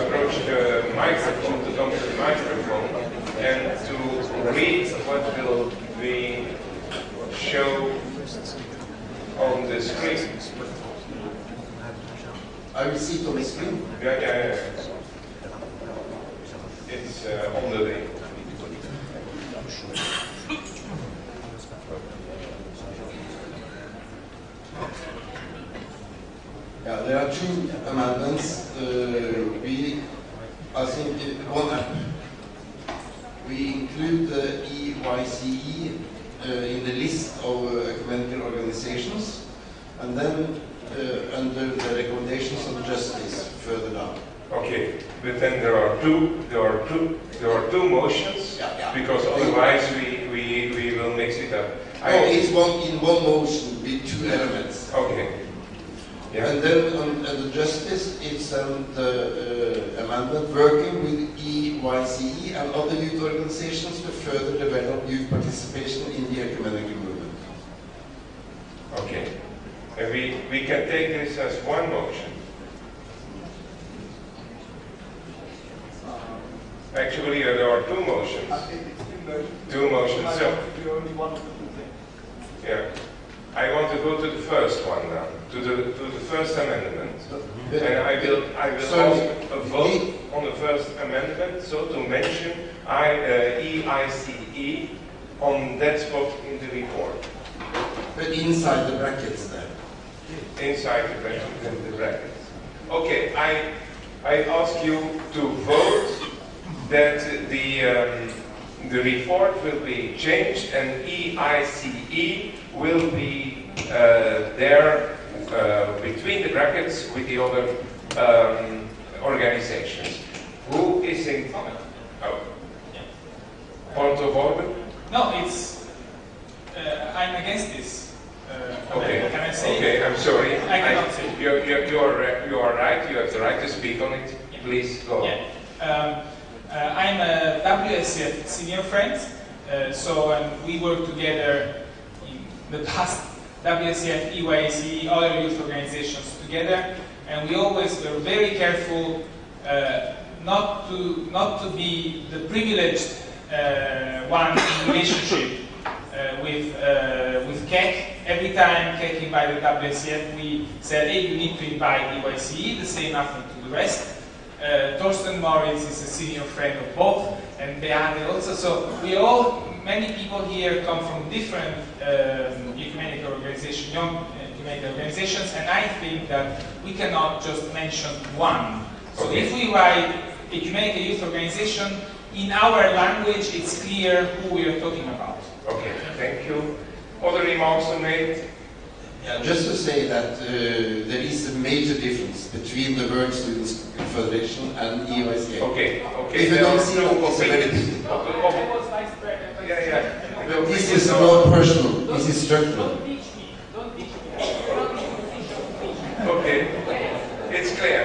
approach the microphone, to come to the microphone, and to read what will be shown on the screen. I will see it on the screen. Yeah. It's on the way. Yeah, there are two amendments. I think we include the EYCE in the list of ecumenical organizations, and then under the recommendations of justice further down. Okay, but then there are two motions, because otherwise we will mix it up. It's in one motion with two elements. Okay. Yeah. And then under justice, it's the amendment working with EYCE and other youth organizations to further develop youth participation in the ecumenical movement. Okay. And we can take this as one motion. Actually, there are two motions. Two motions. So, yeah. I want to go to the first one now, to the first amendment, and I will ask a vote on the first amendment. So to mention EICE on that spot in the report. But inside the brackets there. Inside the brackets. Okay, I ask you to vote that the report will be changed and EICE will be there between the brackets with the other organizations. Who is in? Oh, point of order? No, it's. I'm against this. Okay. Can I say? Okay, I'm sorry. I cannot say. You are right. You have the right to speak on it. Yeah. Please go. Yeah. I'm a WSF senior friend, so we work together in the past, WSF, EYC, other youth organizations together, and we always were very careful not to be the privileged one in relationship with CEC. Every time CEC invited WSF, we said, hey, you need to invite EYC, the same happened to the rest. Torsten Moritz is a senior friend of both, and Beate also. So many people here come from different ecumenical organizations, young ecumenical organizations, and I think that we cannot just mention one. So if we write ecumenical youth organization, in our language, it's clear who we are talking about. Okay, thank you. Other remarks are made? Yeah, just to say that there is a major difference between the World Students Federation and EYCA. Okay. If you don't see it, it's a very big. But this is not personal, this is structural. Okay, it's clear.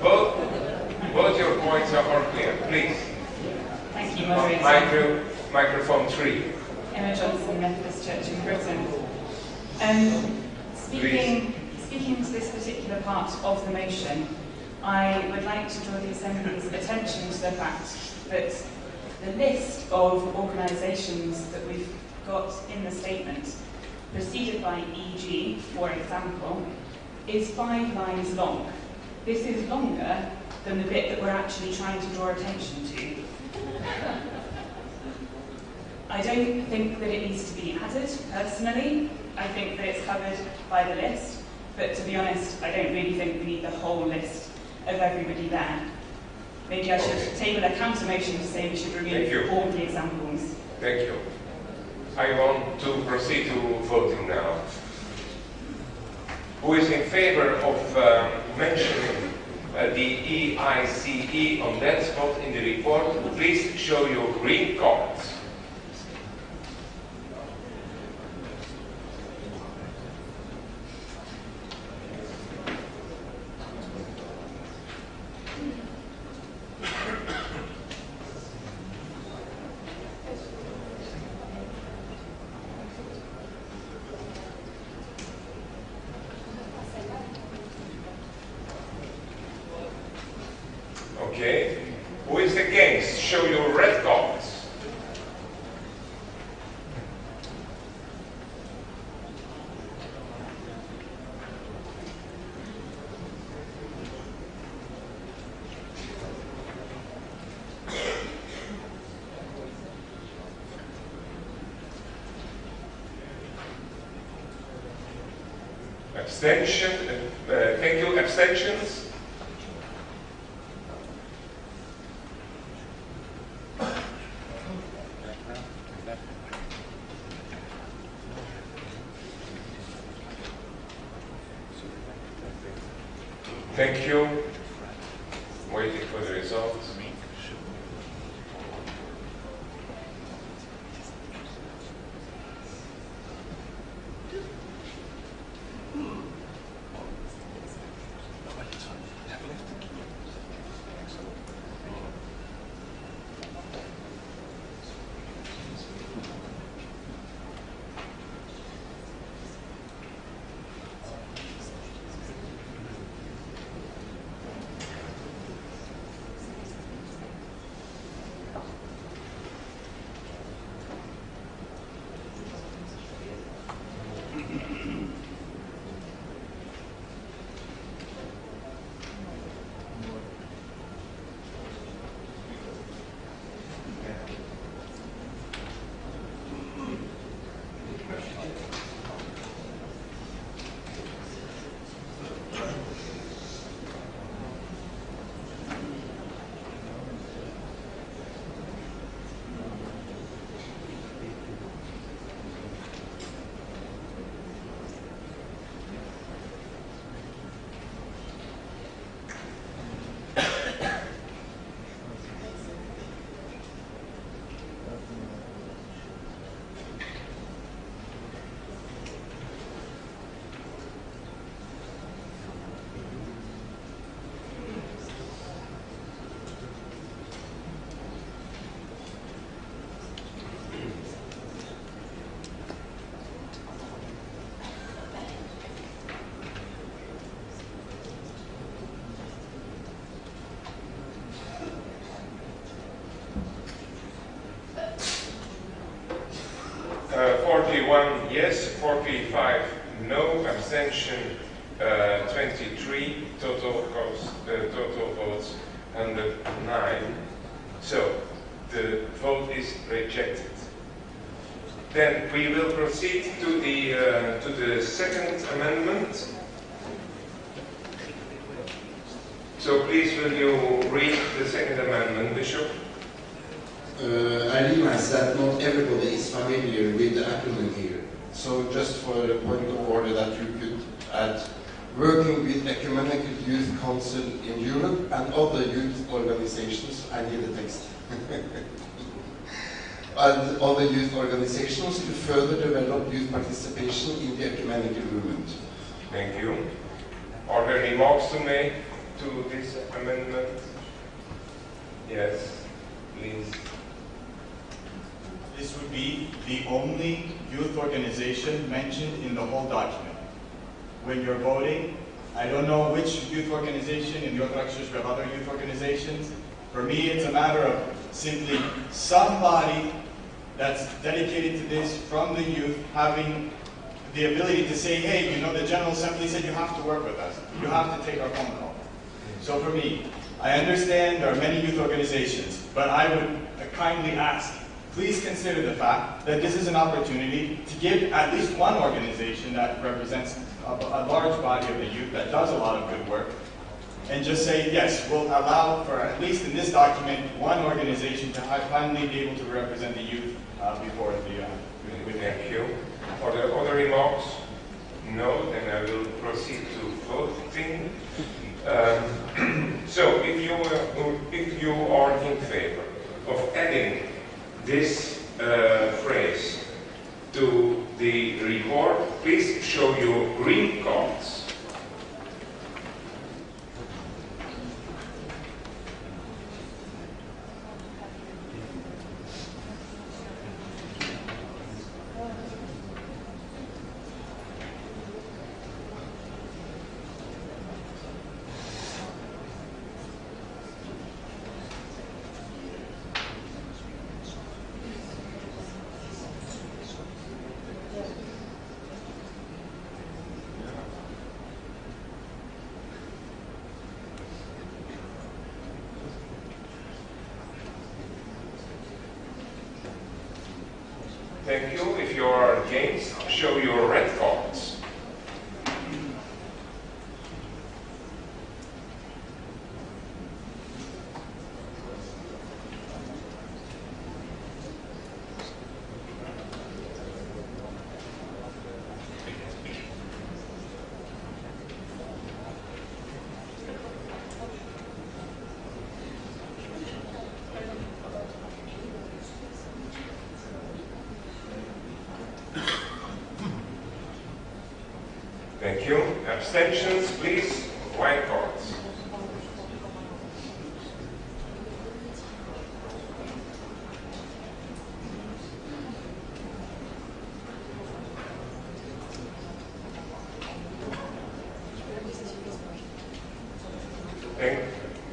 Both your points are clear. Please. Thank you, moderator. Microphone 3. Emma Johnson, Methodist Church in Britain. Speaking to this particular part of the motion, I would like to draw the Assembly's attention to the fact that the list of organisations that we've got in the statement, preceded by EG, for example, is 5 lines long. This is longer than the bit that we're actually trying to draw attention to. I don't think that it needs to be added, personally. I think that it's covered by the list, but to be honest, I don't really think we need the whole list of everybody there. Maybe I should table a counter motion to say we should remove all the examples. Thank you. I want to proceed to voting now. Who is in favor of mentioning the EICE on that spot in the report? Please show your green cards. show your red cards. Abstention, thank you, abstentions. Thank you. Waiting for the results. Yes, 45 no, abstention 23, total votes 109. So the vote is rejected. Then we will proceed to the second amendment. So please will you read the second amendment, Bishop? I realize that not everybody is familiar with the acronym here. So just for a point of order that you could add working with Ecumenical Youth Council in Europe and other youth organizations. I need the text. And other youth organizations to further develop youth participation in the ecumenical movement. Thank you. Are there any remarks to make to this amendment? Yes, please. This would be the only youth organization mentioned in the whole document. When you're voting, I don't know which youth organization, in the other lectures we have other youth organizations. For me, it's a matter of simply somebody that's dedicated to this from the youth having the ability to say, hey, you know, the General Assembly said you have to work with us. You have to take our phone call. So for me, I understand there are many youth organizations, but I would kindly ask, please consider the fact that this is an opportunity to give at least one organization that represents a large body of the youth that does a lot of good work, and just say, yes, we'll allow for, at least in this document, one organization to finally be able to represent the youth before the... Thank you. Are there other remarks? No, then I will proceed to voting. So, if you are in favor of adding this phrase to the report, please show your green cards. against, show your red cards. Thank you. Abstentions, please. White cards.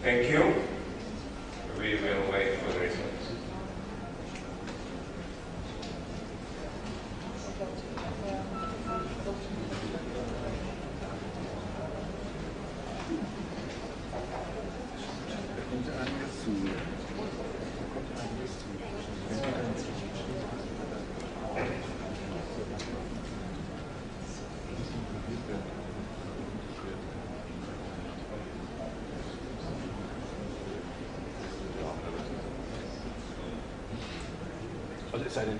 Thank you. We will wait for the results. Also es sei denn,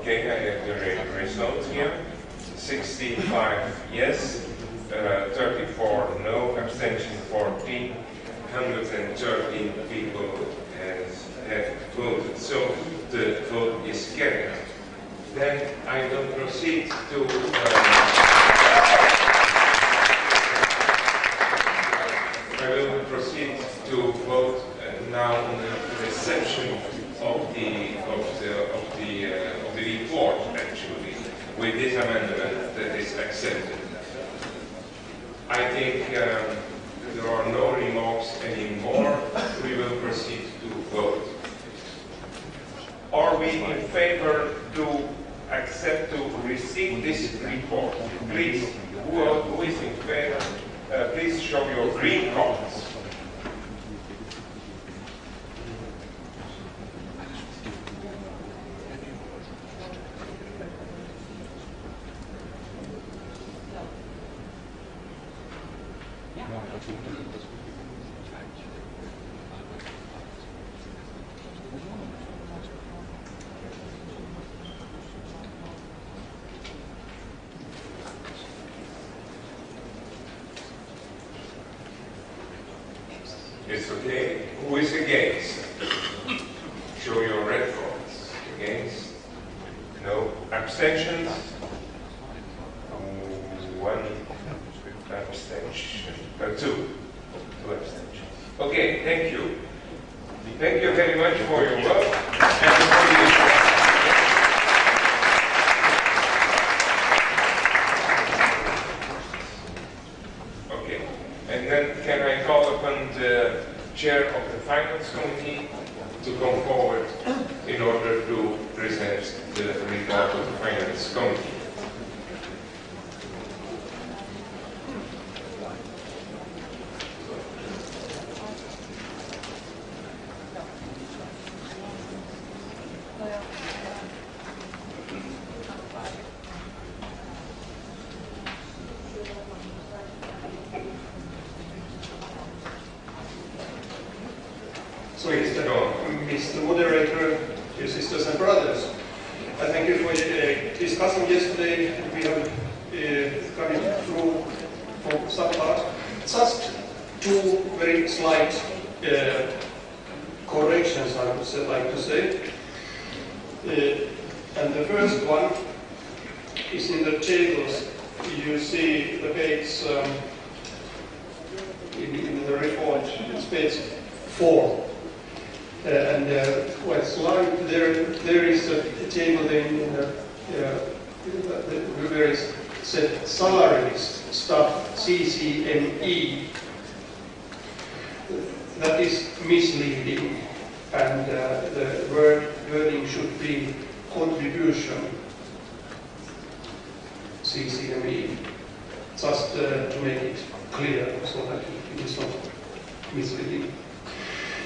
Okay, I have the results here. 65 yes, 34 no, abstention 14, 113 people have voted. So the vote is carried out. Then I will proceed to vote now on the reception of the report, actually, with this amendment that is accepted. I think there are no remarks anymore. We will proceed to vote. Are we in favor to accept, to receive this report? Please, who is in favor? Please show your green cards. It's okay. Who is against? Show your red cards. Against? No. Abstentions? abstention. 2 abstentions. Okay, thank you. Thank you very much for your work and for the And then can I call upon the chair of the finance committee to come forward in order to present the report of the finance committee. So, Mr. Moderator, dear sisters and brothers, I thank you for discussing yesterday. We have come through from some part. Just two very slight corrections, I would like to say. And the first one is in the tables. You see the page in the report. It's page 4. And quite slight, there is a table in the various salaries, staff, CCME. That is misleading, and the wording should be contribution, CCME, just to make it clear so that it is not misleading.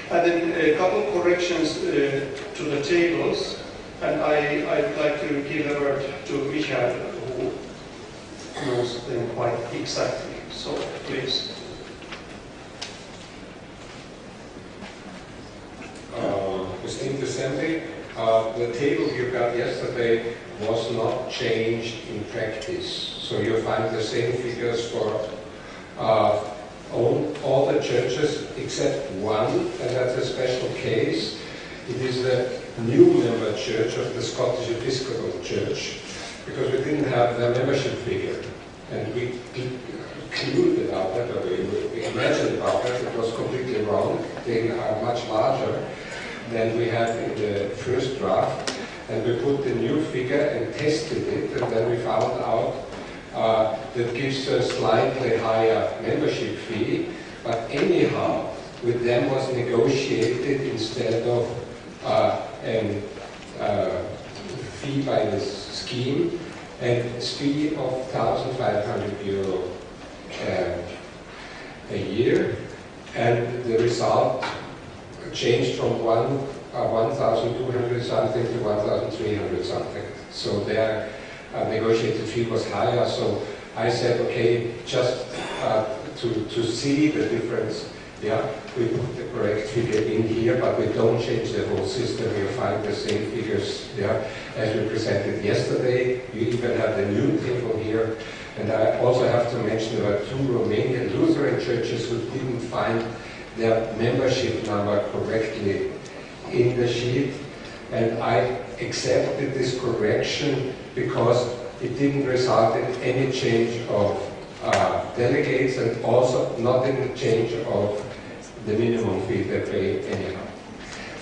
And then a couple of corrections to the tables, and I'd like to give the word to Michael, who knows them quite exactly. So please. Esteemed Assembly, the table you got yesterday was not changed in practice. So you find the same figures for all the churches except one, and that's a special case. It is the new member church of the Scottish Episcopal Church, because we didn't have the membership figure. And we concluded about that, or we imagined about that, it was completely wrong. They are much larger than we had in the first draft. And we put the new figure and tested it, and then we found out that gives a slightly higher membership fee, but anyhow, with them was negotiated instead of a fee by the scheme, and a fee of €1,500 a year, and the result changed from 1,200 something to 1,300 something. So their negotiated fee was higher, so I said, okay, just to see the difference, yeah, we put the correct figure in here, but we don't change the whole system. You find the same figures, yeah, as we presented yesterday. You even have the new table here. And I also have to mention there were 2 Romanian Lutheran churches who didn't find their membership number correctly in the sheet. And I accepted this correction because it didn't result in any change of delegates, and also not in the change of the minimum fee they pay anyhow.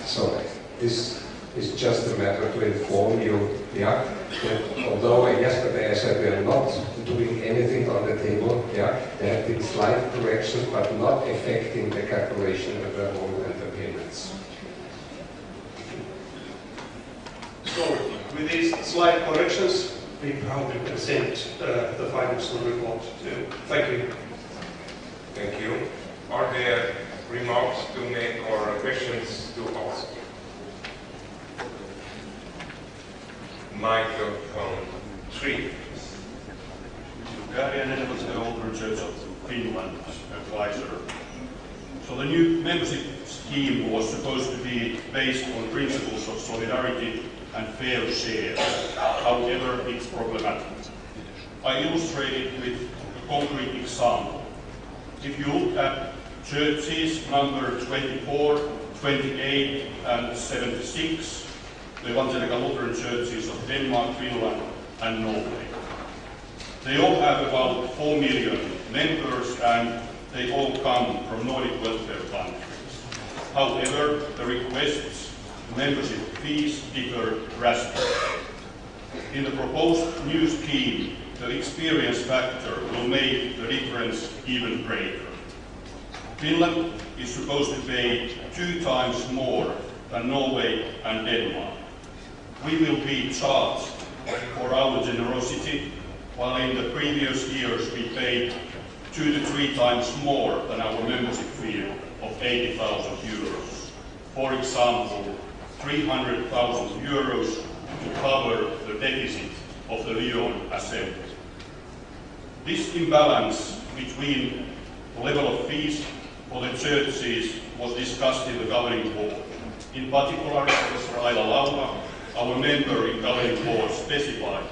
So this is just a matter to inform you, yeah, that although yesterday I said we are not doing anything on the table, yeah, there have been slight corrections, but not affecting the calculation of the whole and the payments. So, with these slight corrections, we proudly present the financial report to you. Thank you. Thank you. Are there remarks to make or questions to ask? Microphone 3. Gary was the older church of Finland advisor. So the new membership scheme was supposed to be based on principles of solidarity and fair share. However, it's problematic. I illustrate it with a concrete example. If you look at churches number 24, 28 and 76, the evangelical Lutheran churches of Denmark, Finland and Norway. They all have about 4 million members and they all come from Nordic welfare countries. However, the requests to membership fees differ drastically. In the proposed new scheme, the experience factor will make the difference even greater. Finland is supposed to pay 2 times more than Norway and Denmark. We will be charged for our generosity, while in the previous years we paid 2 to 3 times more than our membership fee of 80,000 euros. For example, 300,000 euros to cover the deficit of the Lyon Assembly. This imbalance between the level of fees for the churches was discussed in the governing board. In particular, Professor Aila Lauma, our member in governing board, specified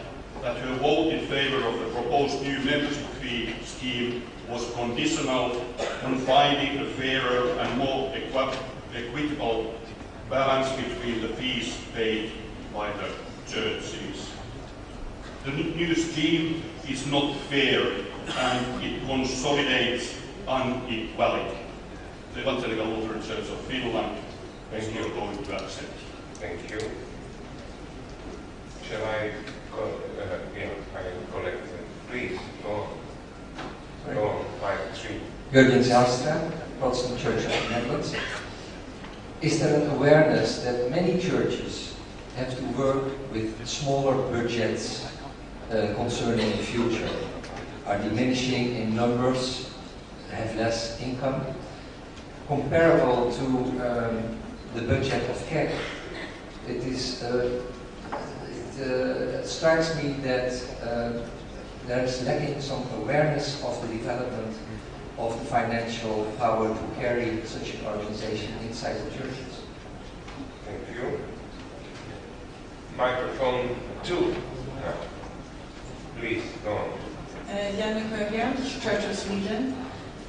that her vote in favor of the proposed new membership fee scheme was conditional on finding a fairer and more equitable balance between the fees paid by the churches. The new scheme is not fair and it consolidates inequality. The Evangelical Lutheran Church of Finland is not going to accept. Thank you. Shall I collect it? Please, go on. Go on, 5-3. Jurgen Zijlstra, Protestant Church of the Netherlands. Is there an awareness that many churches have to work with smaller budgets concerning the future, are diminishing in numbers, have less income, comparable to the budget of CEC? It strikes me that there is lacking some awareness of the development of the financial power to carry such an organization inside the churches. Thank you. Microphone 2. Please, go on. Janne Sjögren, Church of Sweden.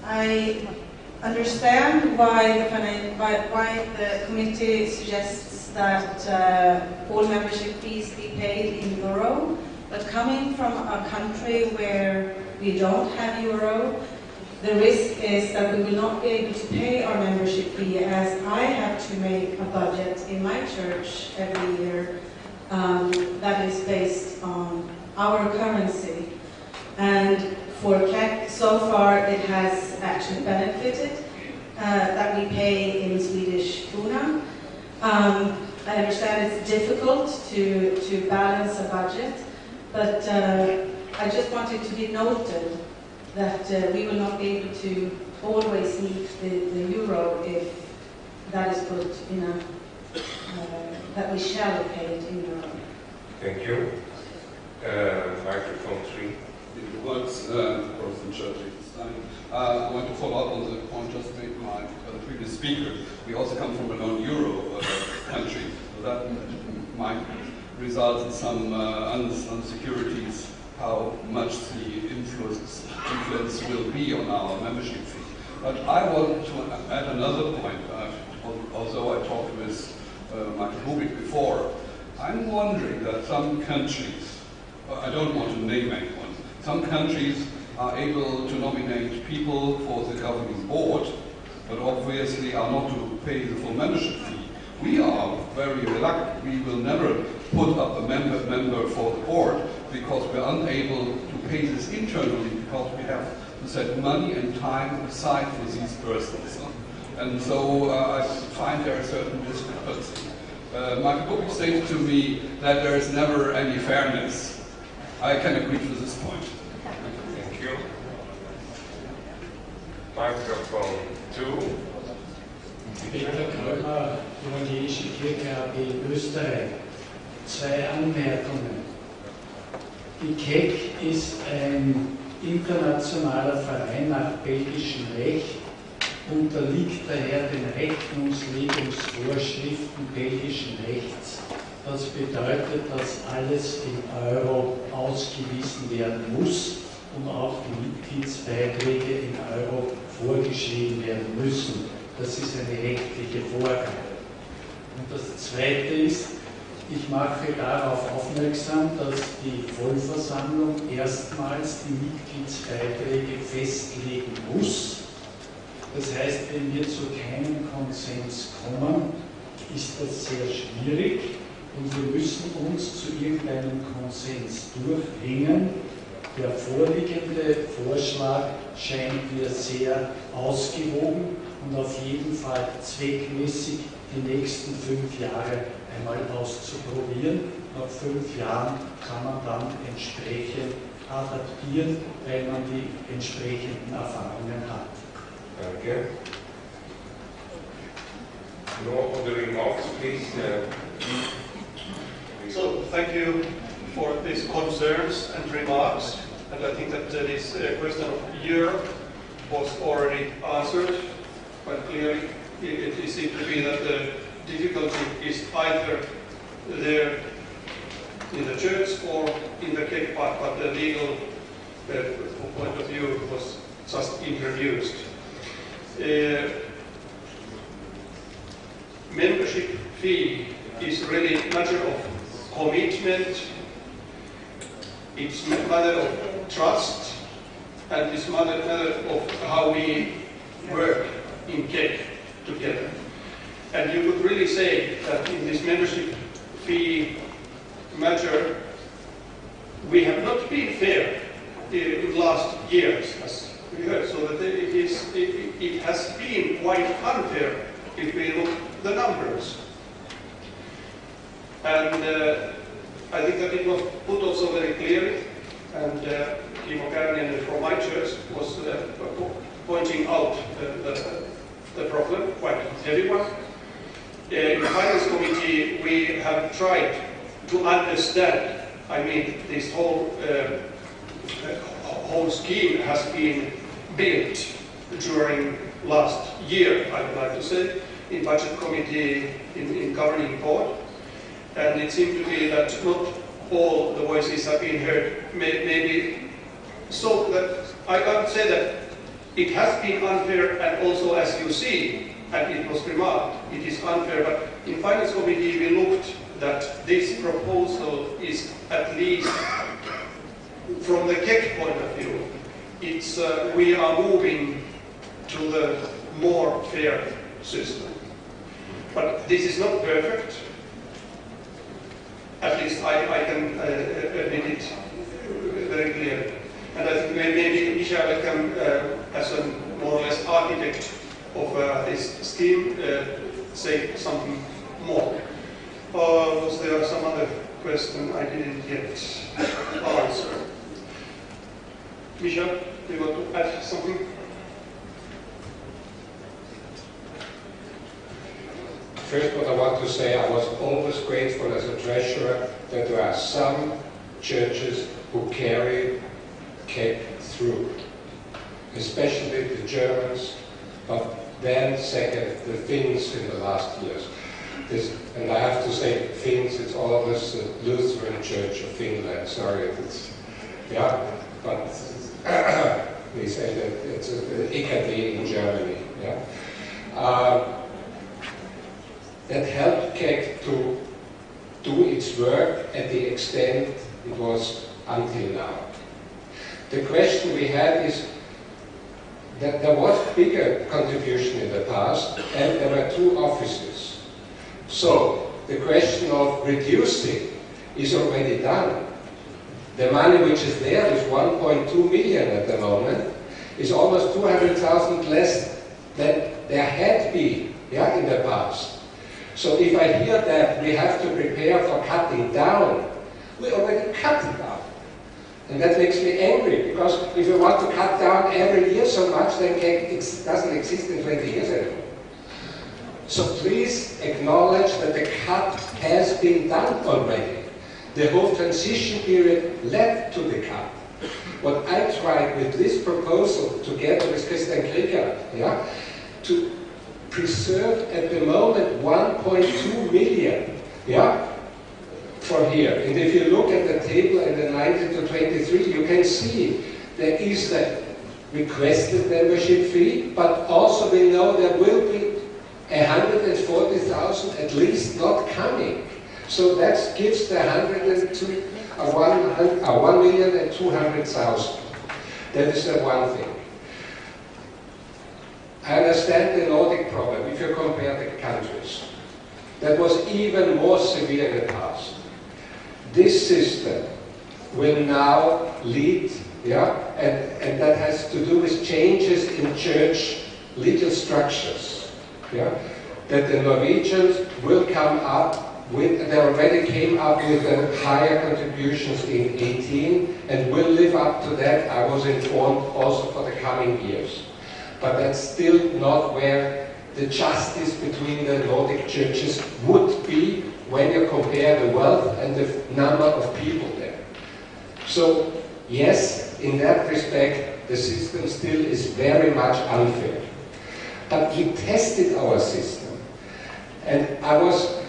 I understand why the committee suggests that all membership fees be paid in euro, but coming from a country where we don't have euro, the risk is that we will not be able to pay our membership fee, as I have to make a budget in my church every year that is based on our currency. And for CEC, so far it has actually benefited that we pay in Swedish krona. I understand it's difficult to balance a budget, but I just wanted to be noted that we will not be able to always meet the euro if that is put in that we shall pay it in euro. Thank you. Microphone 3. Words, Protestant Church. I want to follow up on the point just made by the previous speaker. We also come from a non-euro country, so that might result in some insecurities how much the influence will be on our membership fee. But I want to add another point. Although I talked with Michael Rubik before, I'm wondering that some countries, I don't want to name anyone, some countries are able to nominate people for the governing board, but obviously are not to pay the full membership fee. We are very reluctant. We will never put up a member for the board because we're unable to pay this internally because we have to set money and time aside for these persons. And so I find there a certain discrepancy. Michael Rubik stated to me that there is never any fairness. I can agree to this point. Thank you. Microphone 2. Peter Krömer, Evangelische Kirche AG in Österreich. 2 Anmerkungen. Die CEC ist ein internationaler Verein nach belgischem Recht, unterliegt daher den Rechnungslegungsvorschriften belgischen Rechts. Das bedeutet, dass alles in Euro ausgewiesen werden muss und auch die Mitgliedsbeiträge in Euro vorgeschrieben werden müssen. Das ist eine rechtliche Vorgabe. Und das Zweite ist, Ich mache darauf aufmerksam, dass die Vollversammlung erstmals die Mitgliedsbeiträge festlegen muss. Das heißt, wenn wir zu keinem Konsens kommen, ist das sehr schwierig und wir müssen uns zu irgendeinem Konsens durchringen. Der vorliegende Vorschlag scheint mir sehr ausgewogen und auf jeden Fall zweckmäßig, die nächsten 5 Jahre einmal auszuprobieren. Nach 5 Jahren kann man dann entsprechend adaptieren, weil man die entsprechenden Erfahrungen hat. Danke. No other remarks, please. So, thank you for these concerns and remarks. And I think that this question of Europe was already answered quite clearly. It seems to be that the difficulty is either there in the church or in the Czech part, but the legal point of view was just introduced. Membership fee is really a matter of commitment, it's a matter of trust, and it's a matter of how we work in Czech together. And you could really say that in this membership fee matter, we have not been fair in the last years, as we heard, so that it has been quite unfair if we look at the numbers. And I think that it was put also very clearly, and Timo Kärninen from my church was pointing out the problem, quite heavy one. In the Finance Committee, we have tried to understand, I mean, this whole scheme has been built during last year, I would like to say, in Budget Committee, in Governing Board. And it seemed to be that not all the voices have been heard. Maybe so that I would say that it has been unfair, and also as you see, and it was remarked, it is unfair. But in Finance Committee we looked that this proposal is at least, from the Czech point of view, it's we are moving to the more fair system. But this is not perfect. At least I can admit it very clearly. And I think maybe Michael can, as a more or less architect of this scheme, say something more. Was there some other question I didn't yet answer? Michael, do you want to add something? First, what I want to say, I was always grateful as a treasurer that there are some churches who carry Czech through, especially the Germans, but then second, the Finns in the last years. And I have to say, Finns, it's always the Lutheran Church of Finland. Sorry, but they say that it's an EKD in Germany. That helped Czech to do its work at the extent it was until now. The question we had is that there was bigger contribution in the past, and there were 2 offices. So the question of reducing is already done. The money which is there is 1.2 million at the moment, is almost 200,000 less than there had been in the past. So if I hear that we have to prepare for cutting down, we already cut it down. And that makes me angry, because if we want to cut down every year so much, then it doesn't exist in 20 years anymore. So please acknowledge that the cut has been done already. The whole transition period led to the cut. What I tried with this proposal, together with Christian Krieger, to preserve at the moment 1.2 million, for here. And if you look at the table in the 19 to 23, you can see there is the requested membership fee, but also we know there will be 140,000 at least not coming. So that gives the 1,200,000. That is the one thing. I understand the Nordic problem, if you compare the countries. That was even more severe in the past. This system will now lead, and that has to do with changes in church legal structures. That the Norwegians will come up with, they already came up with higher contributions in 2018 and will live up to that, I was informed, also for the coming years. But that's still not where the justice between the Nordic churches would be when you compare the wealth and the number of people there. So, yes, in that respect, the system still is very much unfair. But we tested our system, and I was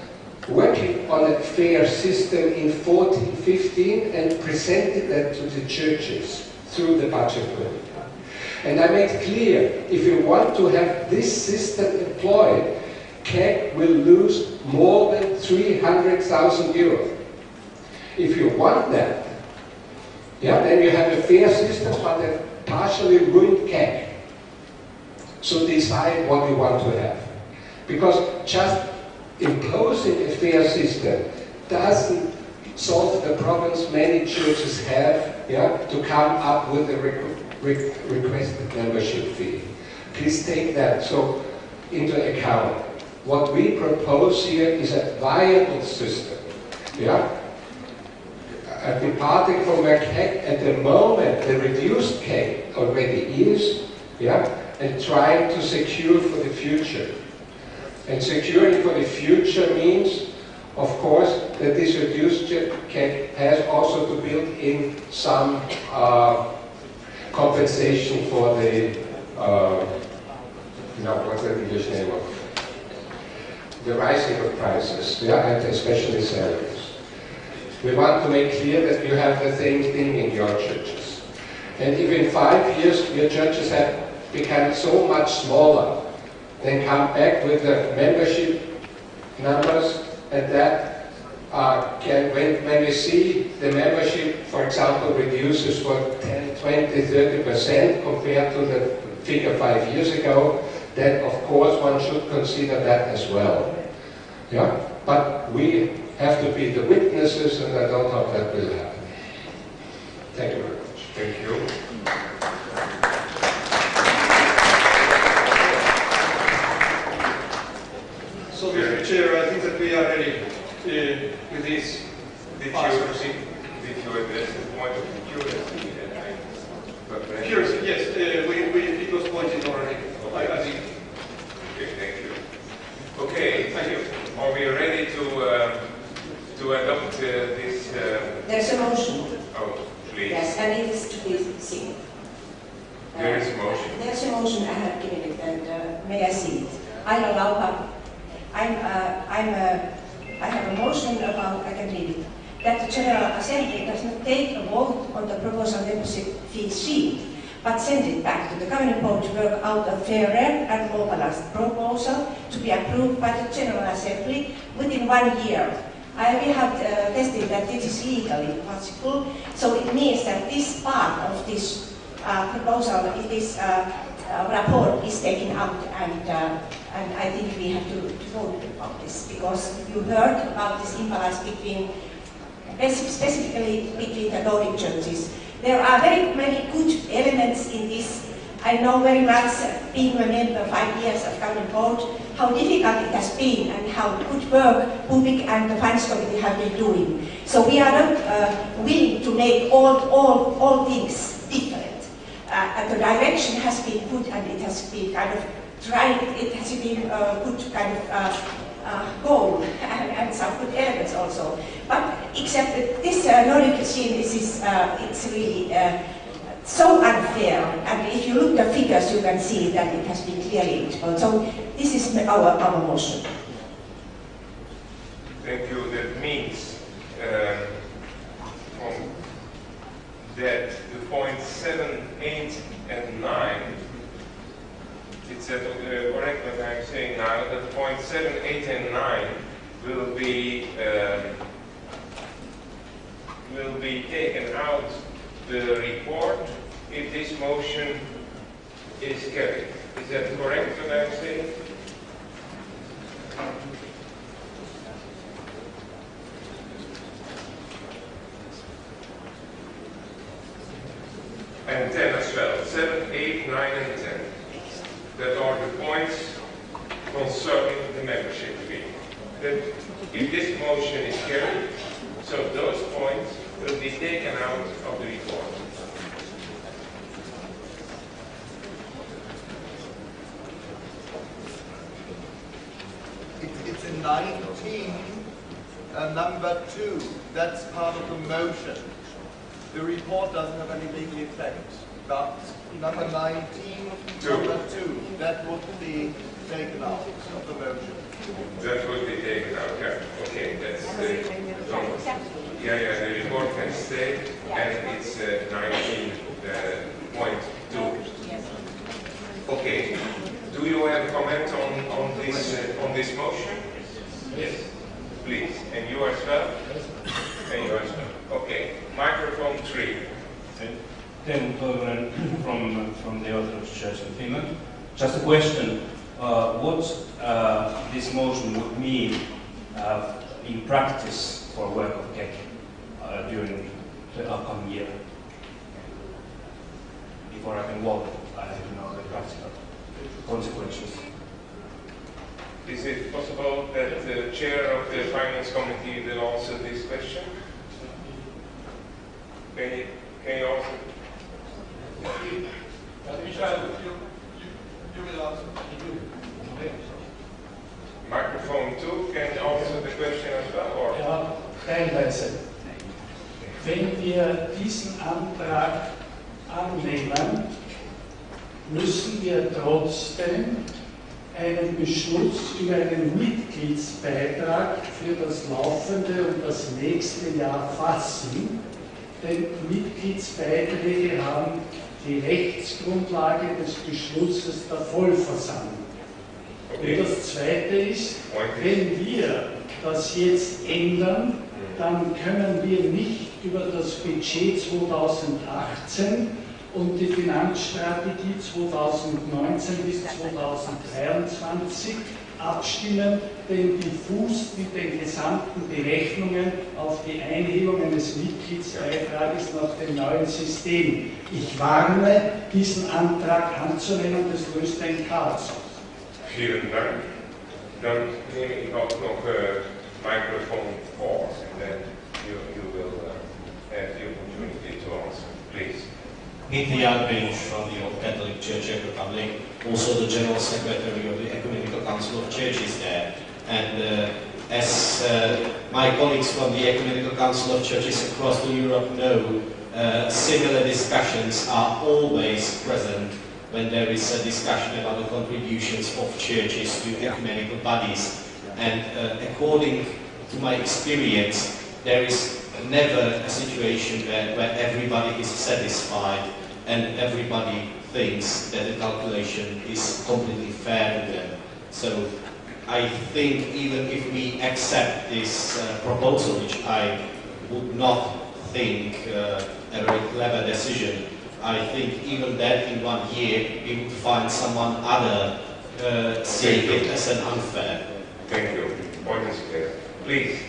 working on a fair system in 2014-15 and presented that to the churches through the budget committee. And I made clear, if you want to have this system employed, CEC will lose more than 300,000 euros. If you want that, then you have a fair system, but a partially ruined CEC. So decide what you want to have. Because just imposing a fair system doesn't solve the problems many churches have to come up with a requested membership fee. Please take that into account. What we propose here is a viable system. Departing from a CEC at the moment, the reduced CEC already is, and trying to secure for the future. And securing for the future means, of course, that this reduced CEC has also to build in some compensation for the, what's the English name of the rising of prices, and especially salaries. We want to make clear that you have the same thing in your churches. And if in 5 years your churches have become so much smaller, then come back with the membership numbers, and that when we see the membership, for example, reduces for 10, 20, 30% compared to the figure 5 years ago, then of course one should consider that as well. But we have to be the witnesses, and I don't know that will happen. Thank you very much. Thank you. So, Mr. Chair, I think that we are ready with this. Did you address the point of curiosity? Curiosity, yes. It was pointed already, I think. Okay, thank you. Okay, thank you. Are we ready to adopt this? There's a motion. Oh, please. Yes, and it is to be seen. There is a motion. There's a motion, I have given it, and may I see it? I allow. I have a motion about, I can read it, that the General Assembly does not take a vote on the proposal membership fee sheet, but send it back to the governing board to work out a fairer and more balanced proposal to be approved by the General Assembly within 1 year. We have tested that this is legally possible, so it means that this part of this proposal, this report is taken out, and I think we have to vote about this, because you heard about this imbalance between, specifically between the Nordic churches. There are very many good elements in this. I know very much, being a member 5 years of governing board, how difficult it has been and how good work Public and the Finance Committee have been doing. So we are not willing to make all things different. And the direction has been good, and it has been kind of tried, it has been a good kind of goal and some good elements also. But except that this Nordic regime it's really so unfair, and if you look at the figures you can see that it has been clearly exposed. So this is our motion. Thank you. That means that the points 7, 8 and 9, it's correct what I'm saying now, that the points 7, 8 and 9 will be taken out the report if this motion is carried. Is that correct what I'm saying? And 10 as well. 7, 8, 9 and 10. That are the points concerning the membership fee. That if this motion is carried, so those points will be taken out of the report. It's in 19, number 2. That's part of the motion. The report doesn't have any legal effect. But number 19, number 2, that would be taken out of the motion. That would be taken out, yeah. Okay, that's the the report can stay, and it's 19.2. Okay. Do you have a comment on this motion? Yes. Please. And you as well? And you as well. Okay. Microphone 3. Teemu Toivonen from the Orthodox Church in Finland. Just a question. What this motion would mean in practice for work of KEC during the upcoming year? Before I can vote, I have to know the practical consequences. Is it possible that the chair of the Finance Committee will answer this question? Can you answer? Microphone 2 can answer the question as well? Or? Ja, teilweise. Wenn wir diesen Antrag annehmen, müssen wir trotzdem einen Beschluss über einen Mitgliedsbeitrag für das laufende und das nächste Jahr fassen, denn Mitgliedsbeiträge haben die Rechtsgrundlage des Beschlusses der Vollversammlung. Und das Zweite ist, wenn wir das jetzt ändern, dann können wir nicht über das Budget 2018 und die Finanzstrategie 2019 bis 2023 abstimmen, denn die fußt mit den gesamten Berechnungen auf die Einhebung eines Mitgliedsbeitrages nach dem neuen System. Ich warne, diesen Antrag anzunehmen, das löst ein Chaos aus. Vielen Dank. Dann nehme ich auch noch Microphone 4 and then you will have the opportunity to answer. Please. Peter Janbrinch from the Old Catholic Church Czech Republic, also the General Secretary of the Ecumenical Council of Churches there. And as my colleagues from the Ecumenical Council of Churches across Europe know, similar discussions are always present when there is a discussion about the contributions of churches to ecumenical bodies. And according to my experience, there is never a situation where everybody is satisfied and everybody thinks that the calculation is completely fair to them. So I think even if we accept this proposal, which I would not think a very clever decision, I think even that in 1 year we would find someone other seeing it as an unfair. Thank you. Point is clear. Please.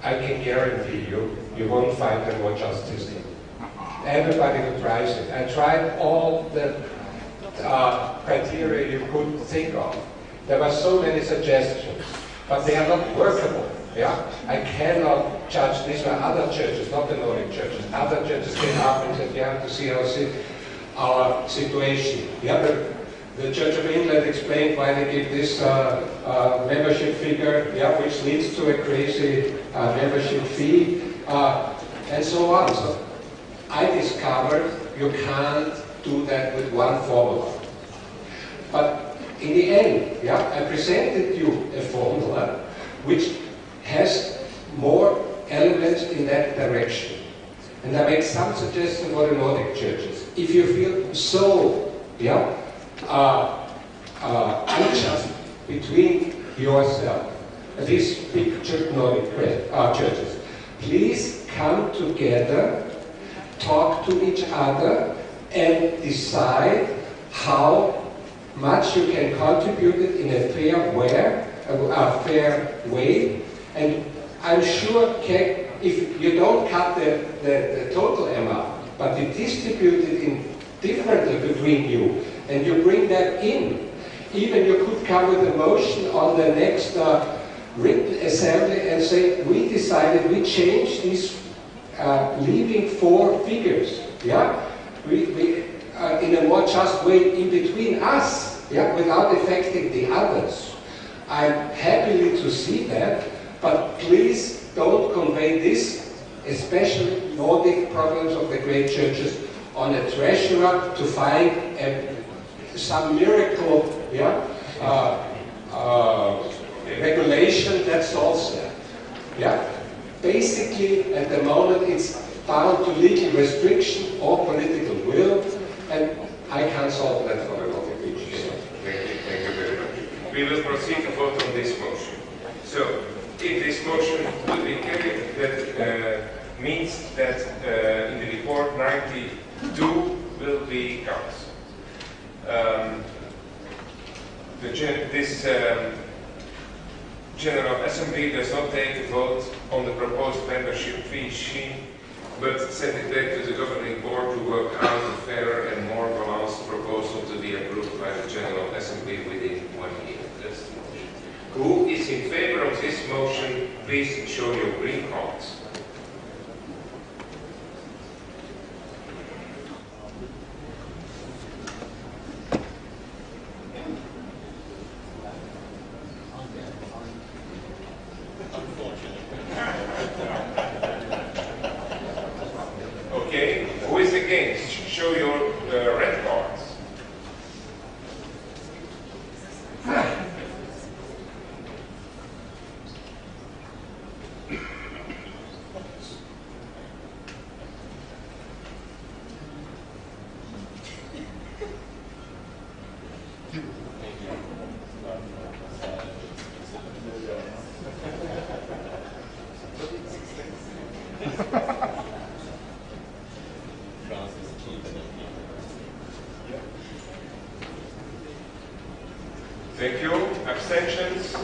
I can guarantee you won't find a more just system. Everybody who tries it. I tried all the criteria you could think of. There were so many suggestions, but they are not workable. Yeah, I cannot judge. These were other churches, not the Nordic churches. Other churches came up and said, "You have to see how our situation." Yeah, the Church of England explained why they give this membership figure, yeah, which leads to a crazy membership fee, and so on. So I discovered you can't do that with one formula. But in the end, yeah, I presented you a formula which has more elements in that direction. And I made some suggestions for the Nordic churches. If you feel so, yeah, unjust between yourself, these big Nordic churches, please come together, talk to each other, and decide how much you can contribute it in a fair way. And I'm sure if you don't cut the total amount, but you distribute it in differently between you, and you bring that in, even you could come with a motion on the next written assembly and say, we decided we changed these leaving 4 figures, yeah? We in a more just way in between us, yeah, without affecting the others. I'm happy to see that, but please don't convey this, especially Nordic problems of the great churches, on a treasurer to find some miracle, yeah, regulation that solves that. Yeah? Basically, at the moment, it's down to legal restriction or political will, and I can't solve that for the Nordic region. So. Thank you very much. We will proceed to vote on this motion. So, if this motion will be carried, that means that in the report 92 will be cut. This General Assembly does not take a vote on the proposed membership fee scheme, but send it back to the governing board to work out a fairer and more balanced proposal to be approved by the General Assembly within 1 year. That's the motion. Who is in favor of this motion, please show your green cards. Okay, who is against? Show your red cards. Thank you. Abstentions?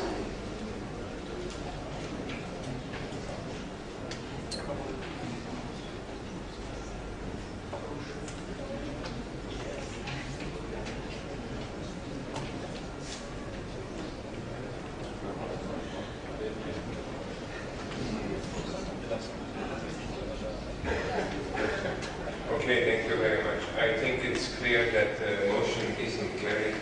Okay, thank you very much. I think it's clear that the motion isn't carried.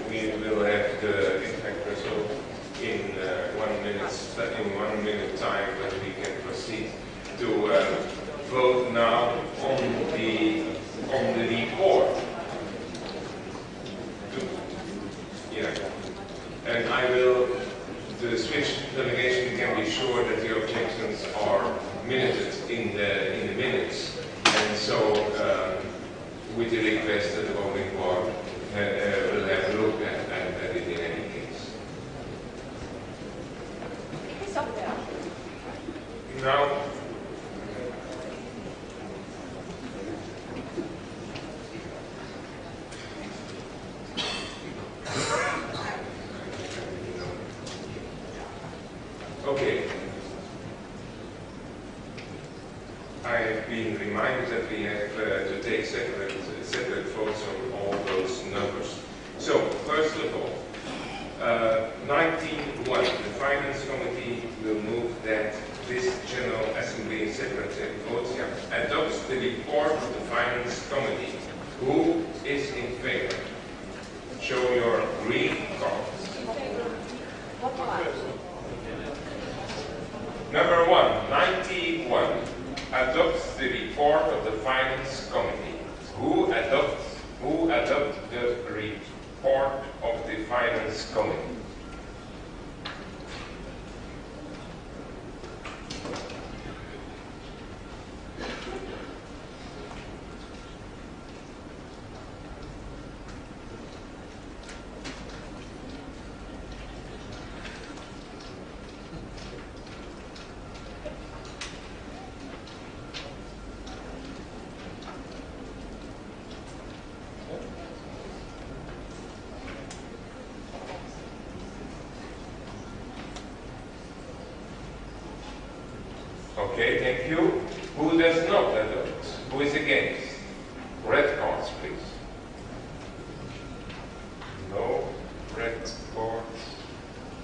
We will have the impact result in 1 minute time, but we can proceed to vote now on the report. Yeah, and the Swiss delegation can be sure that the objections are minuted in the minutes, and so with the request that the voting board will have a look at it in any case. Now, okay. I have been reminded that we have to take separate votes on all those numbers. So, first of all, 19.1, the Finance Committee will move that this General Assembly in separate votes adopts the report of the Finance Committee. Who is in favor? Show your green cards. Number 1, 91. Adopts the report of the Finance Committee. Who adopts the report of the Finance Committee? Who does not adopt? Who is against? Red cards, please. No red cards.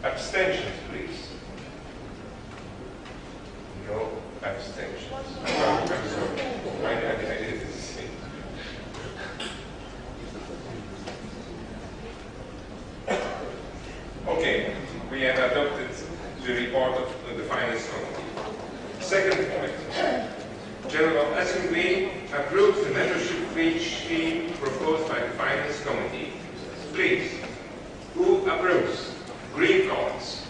Abstentions, please. No abstentions. Oh, I'm sorry. I didn't see. Okay, we have adopted the report of the Finance Committee. Second point. General Assembly approves the membership fee scheme proposed by the Finance Committee. Please, who approves? Green cards.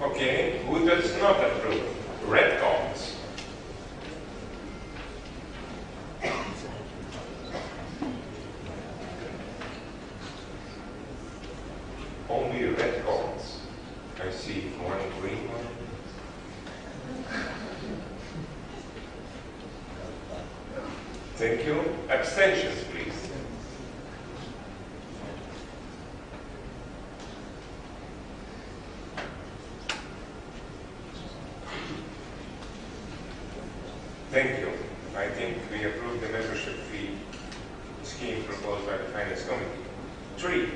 Okay, who does not approve? Red cards. Only red cards. I see one green one. Thank you. Abstentions, please. Thank you. I think we approve the membership fee scheme proposed by the Finance Committee. 3.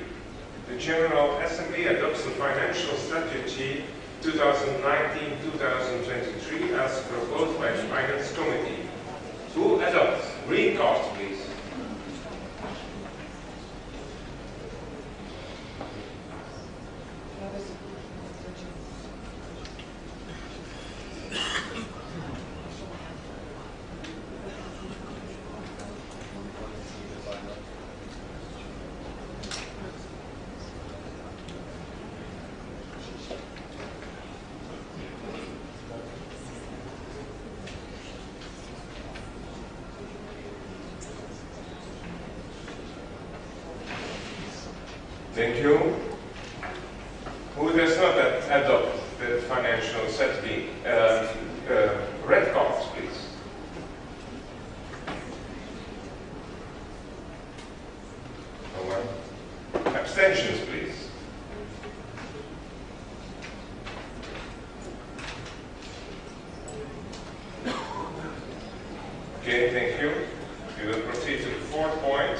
The General Assembly adopts the Financial Strategy 2019-2023 as proposed by the Finance Committee. Who adopts? Green cards, please. Thank you. Who does not adopt the financial strategy? Red cards, please. No one. Abstentions, please. Okay, thank you. We will proceed to the fourth point.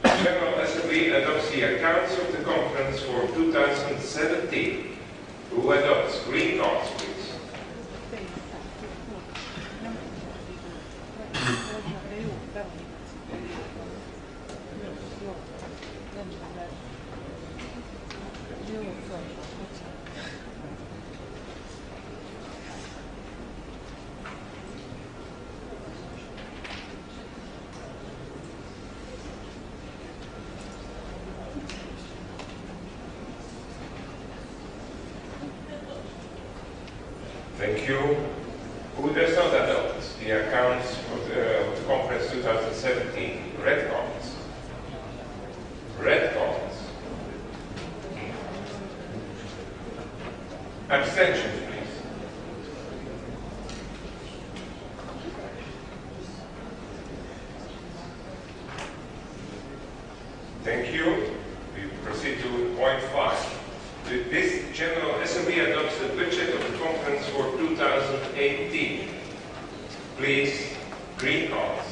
The General Assembly adopts the accounts of the conference for 2017. Who adopts? Green cards, please. Thank you. Who does not adopt the accounts of the conference 2017? Red cards. Red cards. Abstentions, please. Thank you. We proceed to point 5. This General Assembly adopts the budget of the conference for 2018. Please, green cards.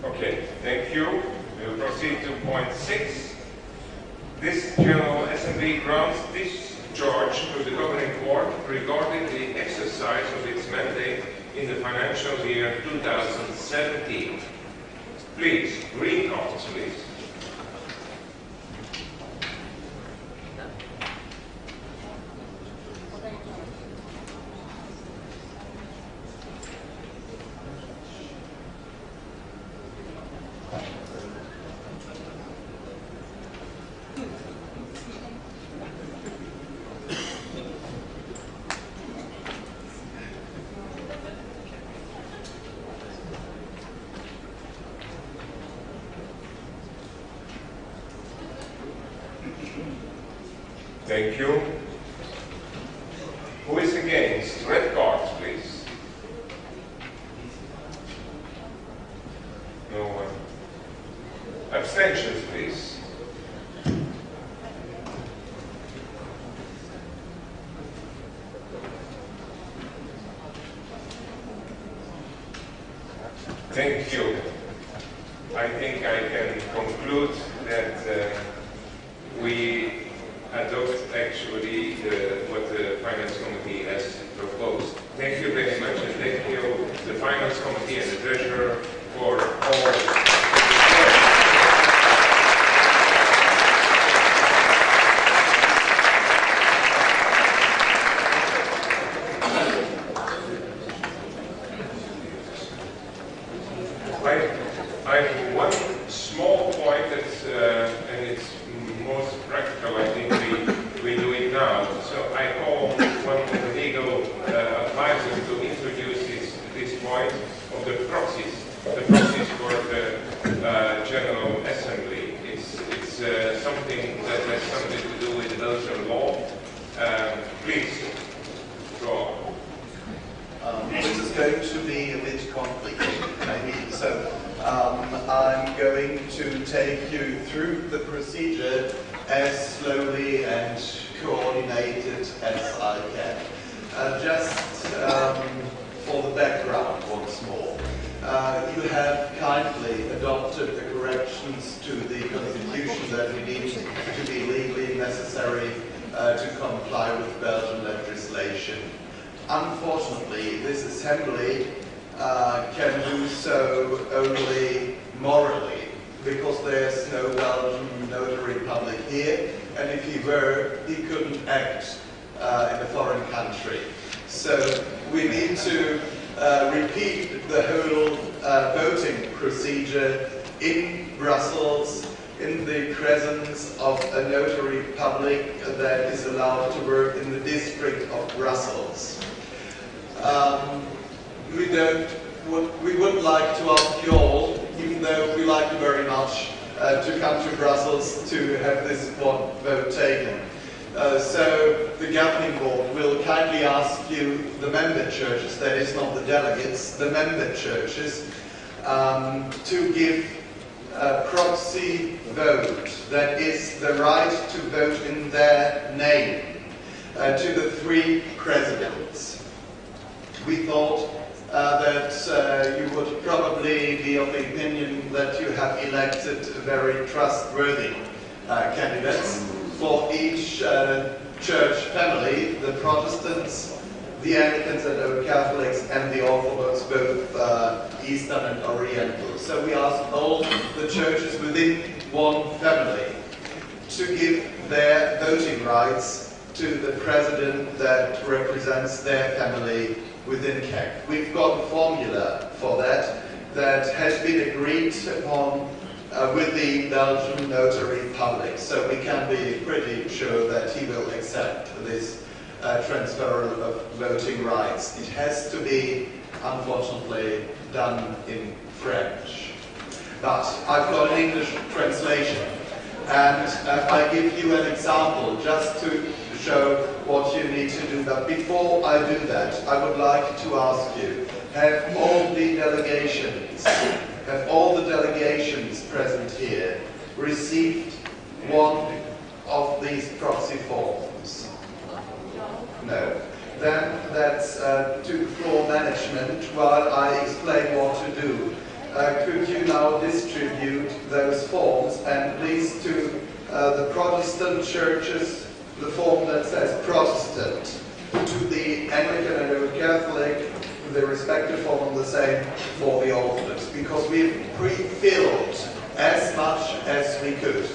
Okay, thank you. We'll proceed to point 6. This General Assembly grants discharge to the Governing Board regarding the exercise of its mandate in the financial year 2017. Please, green cards, please. Thank you. Who is against? Red cards, please. No one. Abstentions, please. Thank you. I think I can conclude that we adopt actually what the Finance Committee has proposed. Thank you very much, and thank you the Finance Committee and the Treasurer for all. I have one small point that's, and it's most practical, I think we do it now. So I call one of the legal advisors to introduce this point of the proxies for the General Assembly. It's something that has something to do with Belgian law. Please, go on. This is going to be a bit complicated, maybe. So I'm going to take you through the procedure as slowly and coordinated as I can. Just for the background once more. You have kindly adopted the corrections to the Constitution that we deem to be legally necessary to comply with Belgian legislation. Unfortunately, this Assembly can do so only morally, because there's no Belgian notary public here, and if he were, he couldn't act in a foreign country. So we need to repeat the whole voting procedure in Brussels, in the presence of a notary public that is allowed to work in the district of Brussels. We would like to ask you all, even though we like you very much, to come to Brussels to have this one vote taken. So the governing board will kindly ask you, the member churches, that is not the delegates, the member churches, to give a proxy vote, that is the right to vote in their name, to the 3 presidents. We thought that you would probably be of the opinion that you have elected very trustworthy candidates for each church family, the Protestants, the Anglicans and Roman Catholics, and the Orthodox, both Eastern and Oriental. So we asked all the churches within one family to give their voting rights to the president that represents their family within CAC. We've got a formula for that has been agreed upon with the Belgian notary public, so we can be pretty sure that he will accept this transfer of voting rights. It has to be, unfortunately, done in French. But I've got an English translation, and I give you an example just to show what you need to do. But before I do that, I would like to ask you, have all the delegations present here received one of the these proxy forms? No. Then that's to floor management while I explain what to do. Could you now distribute those forms, and please to the Protestant churches, the form that says Protestant, to the Anglican and Roman Catholic, the respective form on the same for the Orthodox, because we've pre-filled as much as we could,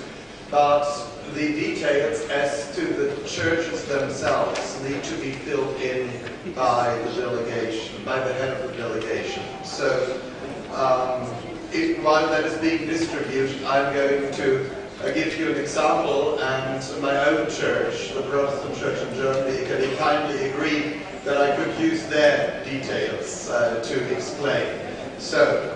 but the details as to the churches themselves need to be filled in by the delegation, by the head of the delegation. So while that is being distributed, I'm going to give you an example, and my own church, the Protestant Church in Germany, kindly agreed that I could use their details to explain. So,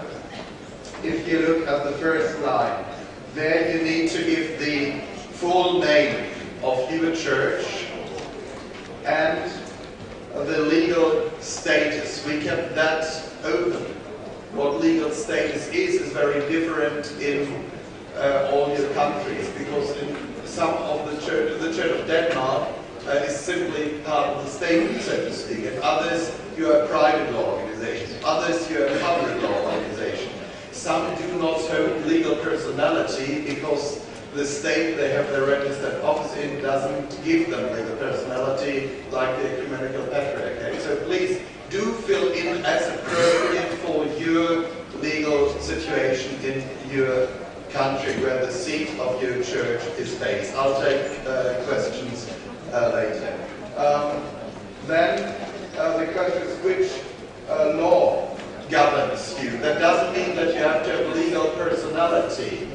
if you look at the first line, there you need to give the full name of your church and the legal status. We kept that open. What legal status is very different in all your countries, because in some of the Church of Denmark is simply part of the state, so to speak. In others, you are a private law organization. Others, you are a public law organization. Some do not hold legal personality because the state they have their registered office in doesn't give them legal personality, like the Ecumenical Patriarchate. So please do fill in as appropriate for your legal situation in your country where the seat of your church is based. I'll take questions later. Then the question is which law governs you. That doesn't mean that you have to have legal personality,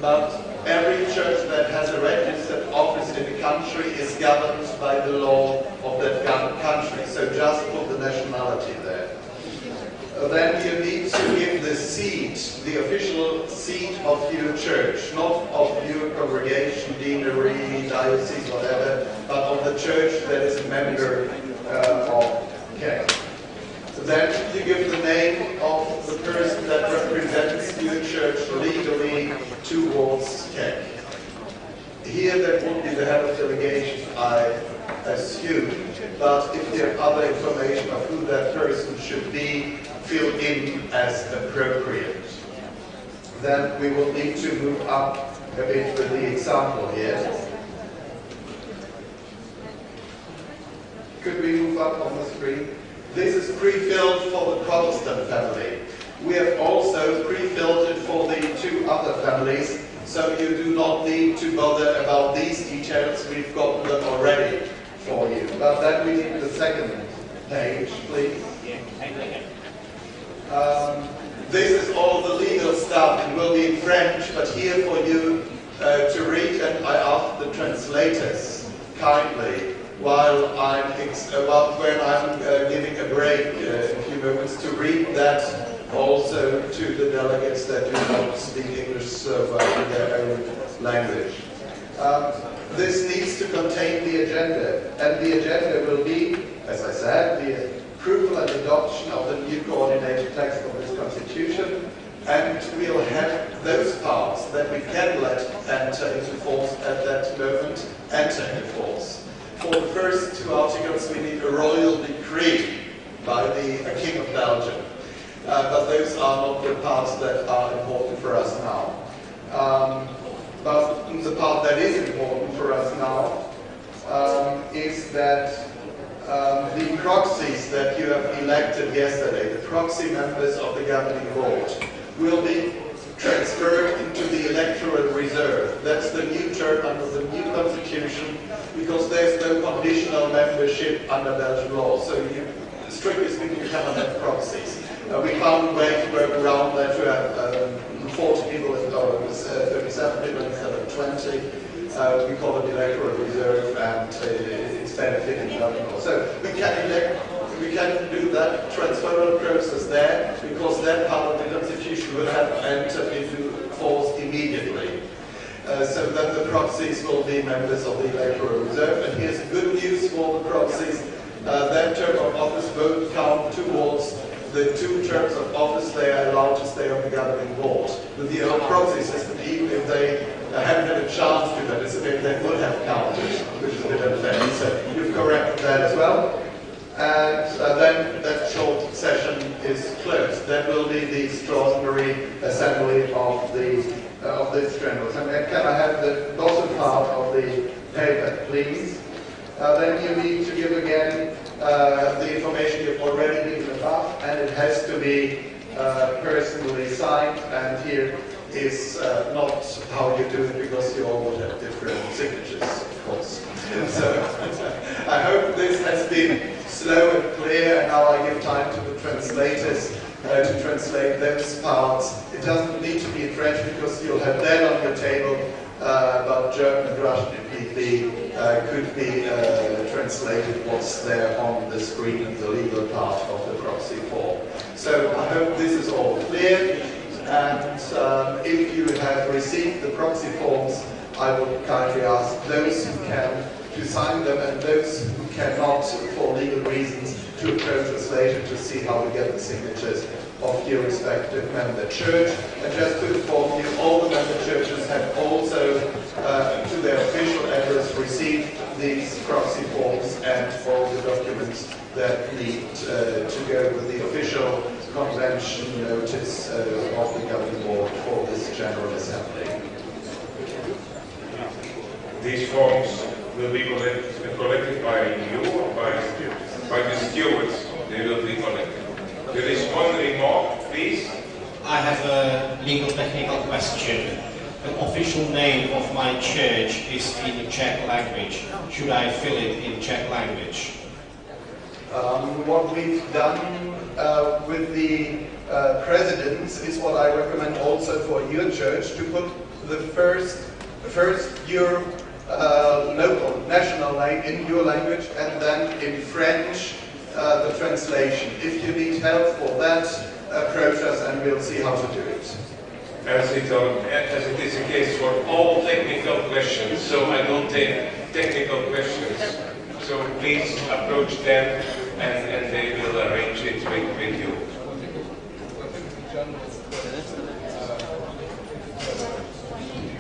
but every church that has a registered office in the country is governed by the law of that country. So just put the nationality there. Then you need to give the seat, the official seat of your church, not of your congregation, deanery, diocese, whatever, but of the church that is a member of CEC. Then you give the name of the person that represents your church legally towards CEC. Here that would be the head of delegation, I assume, but if you have other information of who that person should be, fill in as appropriate. Then we will need to move up a bit with the example here. Could we move up on the screen? This is pre-filled for the Protestant family. We have also pre-filled it for the two other families, so you do not need to bother about these details. We've got them already for you. But then we need the second page, please. This is all the legal stuff. It will be in French, but here for you to read, and I ask the translators kindly while when I'm giving a break in a few moments to read that also to the delegates that do not speak English so well in their own language. This needs to contain the agenda, and the agenda will be, as I said, the approval and adoption of the new coordinated text of this constitution, and we'll have those parts that we can let enter into force at that moment enter into force. For the first two articles we need a royal decree by the King of Belgium, but those are not the parts that are important for us now. But the part that is important for us now is that the proxies that you have elected yesterday, the proxy members of the governing board, will be transferred into the electoral reserve. That's the new term under the new constitution, because there's no conditional membership under Belgian law. So you, strictly speaking, you cannot have proxies. We found a way to work around that to have 40 people, or 37 people instead of 20. We call it the electoral reserve, and it's benefiting Belgian law. So we can do that transferal process there, because that part of the constitution will have entered into force immediately. So that the proxies will be members of the electoral reserve. And here's good news for the proxies. Their term of office won't count towards the 2 terms of office they are allowed to stay on the governing board. With the old proxy system, even if they haven't had a chance to participate, they would have generals. And can I have the bottom part of the paper, please? Then you need to give again the information you've already given above, and it has to be personally signed, and here is not how you do it, because you all would have different signatures, of course. So I hope this has been slow and clear, and now I give time to the translators to translate those parts. It doesn't need to be in French, because you'll have that on your table, but German and Russian immediately could be translated what's there on the screen in the legal part of the proxy form. So I hope this is all clear, and if you have received the proxy forms, I would kindly ask those who can to sign them, and those who cannot for legal reasons to approach us later to see how we get the signatures of your respective member church. And just to inform you, all the member churches have also, to their official address, received these proxy forms and all the documents that need to go with the official convention notice of the governing board for this General Assembly. These forms will be collected by you or by the stewards. They will be collected. There is one remark, please. I have a legal technical question. The official name of my church is in the Czech language. Should I fill it in Czech language? What we've done with the presidents is what I recommend also for your church, to put the first your local, national name in your language, and then in French the translation. If you need help for that, approach us and we'll see how to do it. As it is the case for all technical questions, so I don't take technical questions. So please approach them, and they will arrange it with you.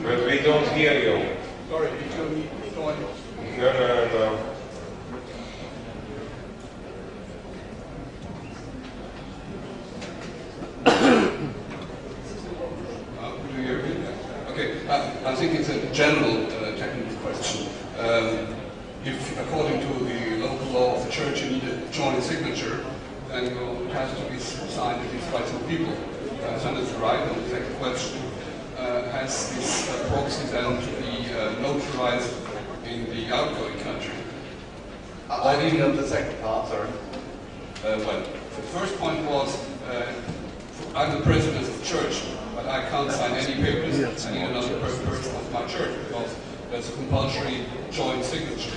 But we don't hear you. Sorry, you told me to go on. No. Do you hear me? Okay, I think it's a general technical question. If, according to the local law of the church, you need a joint signature, then it has to be signed at least by two people. Senator Wright, on the second question, has this proxy then to be notarized in the outgoing country? I didn't know the second part, sorry. Well, the first point was, I'm the president of the church, but I can't sign any papers. I need another person of my church, because that's a compulsory joint signature.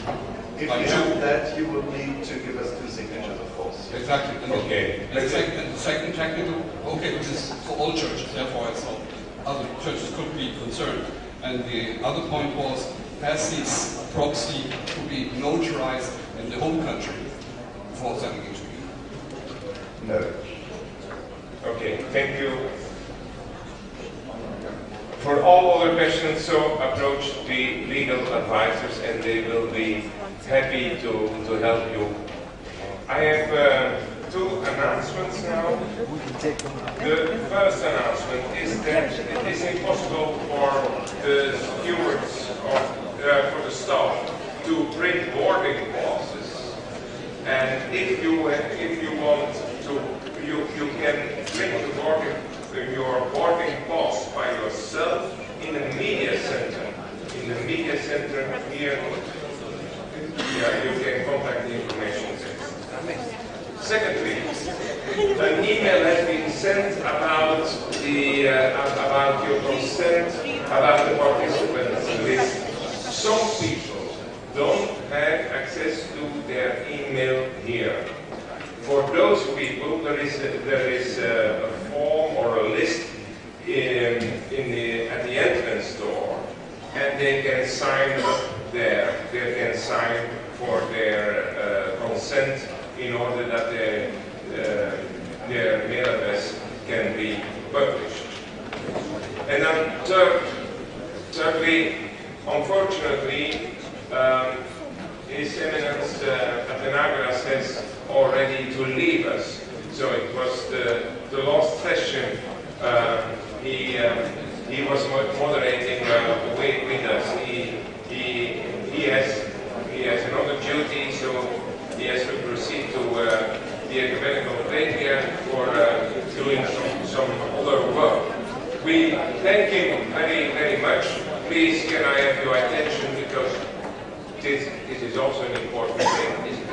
If you have that, you will need to give us two signatures, of course. Exactly. And okay. And the second technical, okay, which is for all churches, therefore it's all other churches could be concerned. And the other point was, has this proxy to be notarized in the home country before sending it to you? No. Okay, thank you. For all other questions, so approach the legal advisors and they will be happy to help you. I have two announcements now. The first announcement is that it is impossible for the stewards for the staff to print boarding passes. And if you want to, you can print your boarding pass by yourself in a media center. In the media center here, you can contact the information desk. Secondly, an email has been sent about your consent, about the participants list. Some people don't have access to their email here. For those people, there is a form or a list at the entrance door, and they can sign up there. They can sign for their consent in order that their mail address can be published. And then thirdly, unfortunately, His Eminence Atenagras has already to leave us. So it was the last session. He he was moderating with us. He has another duty, so he has to proceed to the ecumenical patriarch for doing some other work. We thank him very, very much. Please, can I have your attention, because this is also an important thing, isn't it?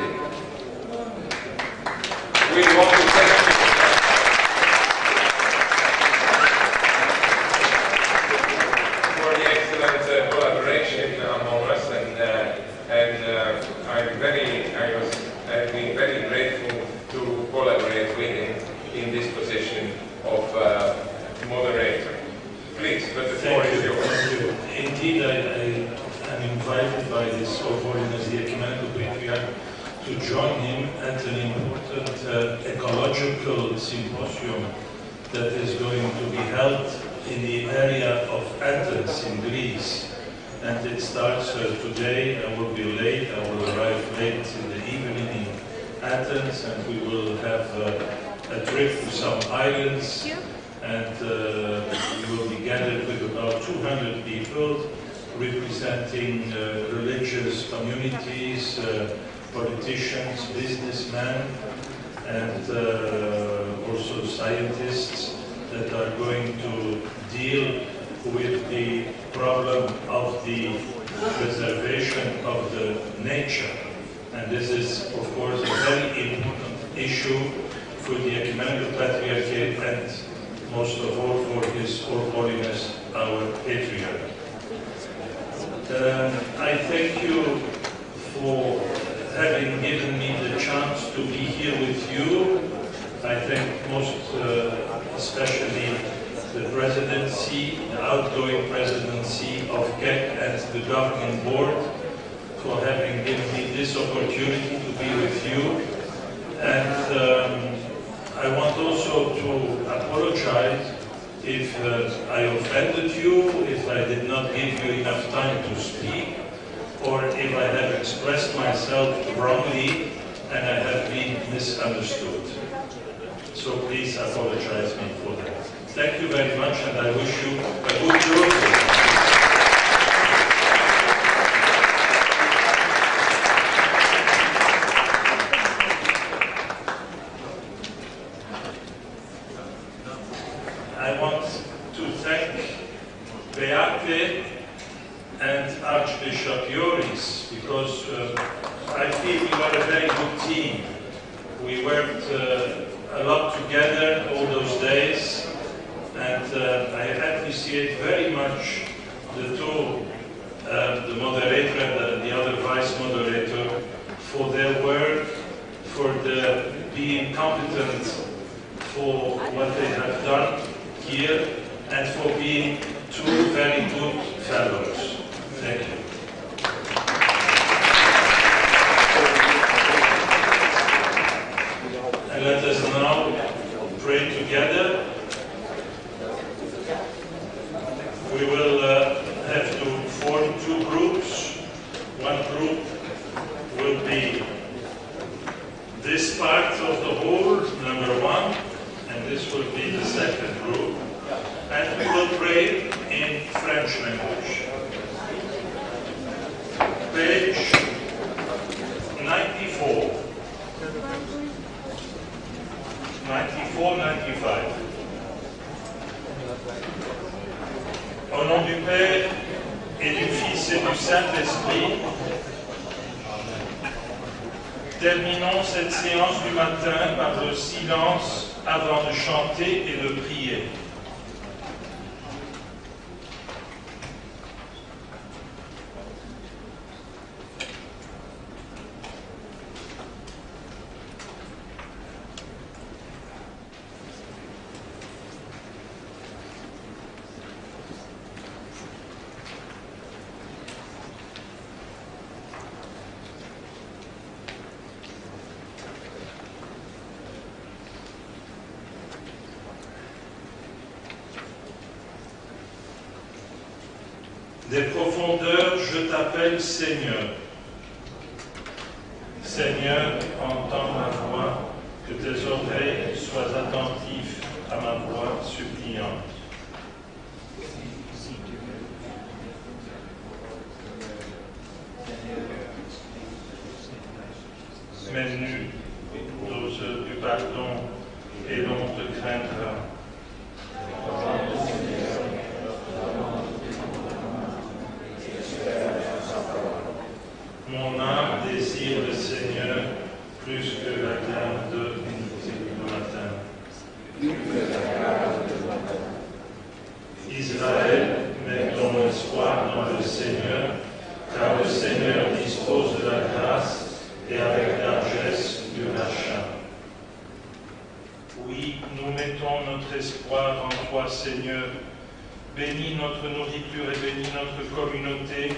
We want to thank you for the excellent collaboration among us, and I've been very grateful to collaborate with him in this position of moderator. Please, but the floor is yours. Thank you. Indeed, I am invited by His Holiness the Ecumenical Patriarch to join him at an important ecological symposium that is going to be held in the area of Athens in Greece. And it starts today. I will be late. I will arrive late in the evening in Athens, and we will have a trip to some islands. And we will be gathered with about 200 people representing religious communities, politicians, businessmen, and also scientists that are going to deal with the problem of the preservation of the nature. And this is, of course, a very important issue for the Ecumenical Patriarchate and most of all for His Holiness our Patriarch. I thank you for having given me the chance to be here with you. I thank most especially the presidency, the outgoing presidency of CEC and the governing board for having given me this opportunity to be with you. And I want also to apologize if I offended you, if I did not give you enough time to speak, or if I have expressed myself wrongly and I have been misunderstood. So please apologize me for that. Thank you very much, and I wish you a good journey. I want to thank Beate and Archbishop Joris, because I feel we were a very good team. We worked a lot together all those days, and I appreciate very much the two, the moderator and the other vice moderator, for their work, for being competent for what they have done here, and for being two very good fellows. Thank you. And let us now pray together. We will have to form two groups. One group will be this part of the whole, number one, and this will be the second group. And we will pray in French language. Page 94. 94-95. Au nom du Père et du Fils et du Saint-Esprit, terminons cette séance du matin par le silence avant de chanter et de prier. Des profondeurs, je t'appelle Seigneur. Seigneur, entends ma voix, que tes oreilles soient attentives à ma voix suppliante. semaine nue, dose du pardon et l'on te craindra. Mon âme désire le Seigneur plus que la garde du matin. Israël, met ton espoir dans le Seigneur, car le Seigneur dispose de la grâce et avec largesse du rachat. Oui, nous mettons notre espoir en toi, Seigneur. Bénis notre nourriture et bénis notre communauté,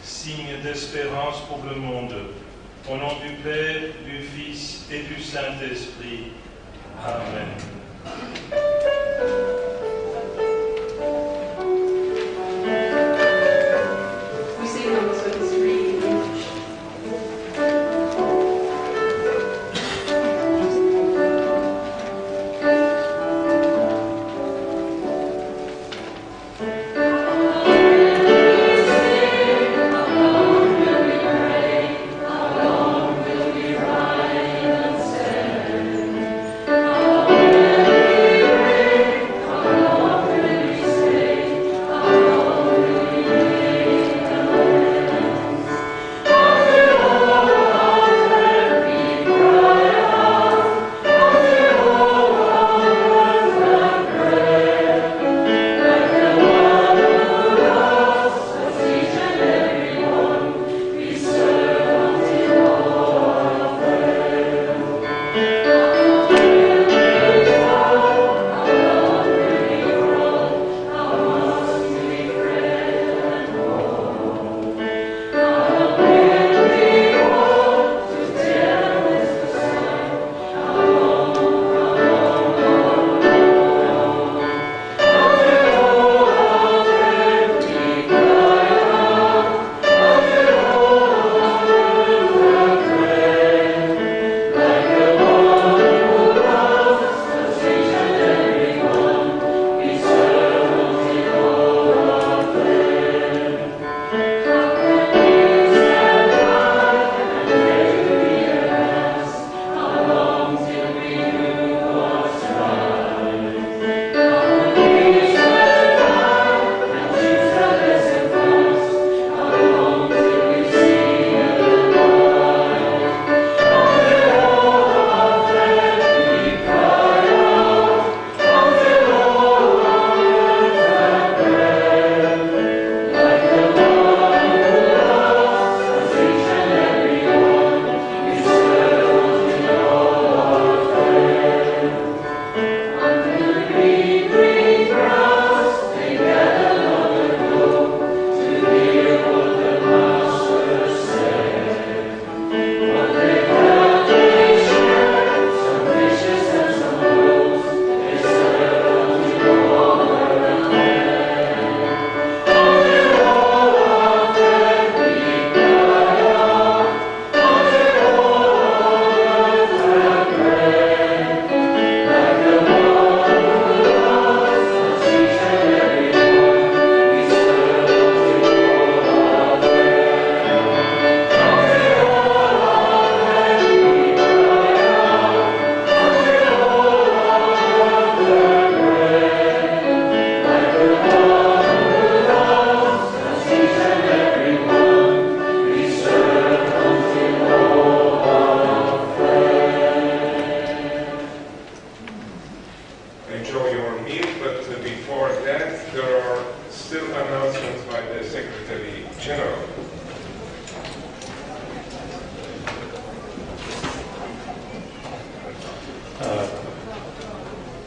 signe d'espérance pour le monde. Au nom du Père, du Fils et du Saint-Esprit. Amen. We sing number 23 in English.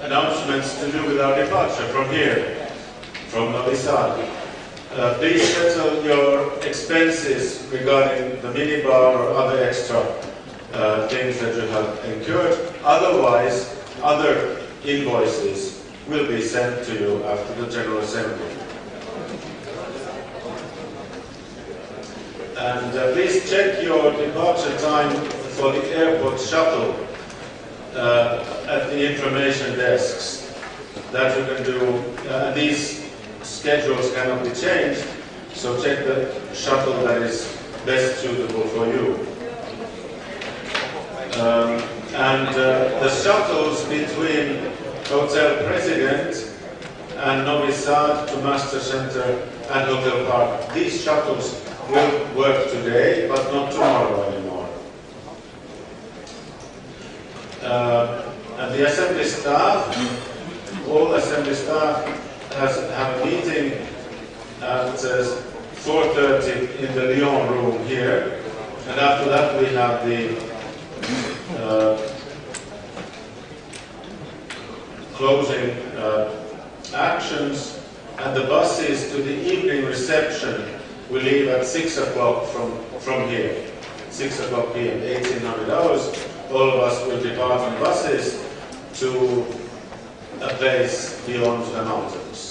Announcements to do with our departure from here, from Novi Sad. Please settle your expenses regarding the minibar or other extra things that you have incurred. Otherwise, other invoices will be sent to you after the General Assembly. And please check your departure time for the airport shuttle at the information desks. That you can do. These schedules cannot be changed, so check the shuttle that is best suitable for you. And the shuttles between Hotel President and Novi Sad to Master Center and Hotel Park, these shuttles will work today, but not tomorrow anymore. And the assembly staff, all assembly staff have a meeting at 4:30 in the Lyon room here, and after that we have the closing actions, and the buses to the evening reception will leave at 6 o'clock from here, 6 o'clock p.m., 1800 hours. All of us will depart on buses to a place beyond the mountains.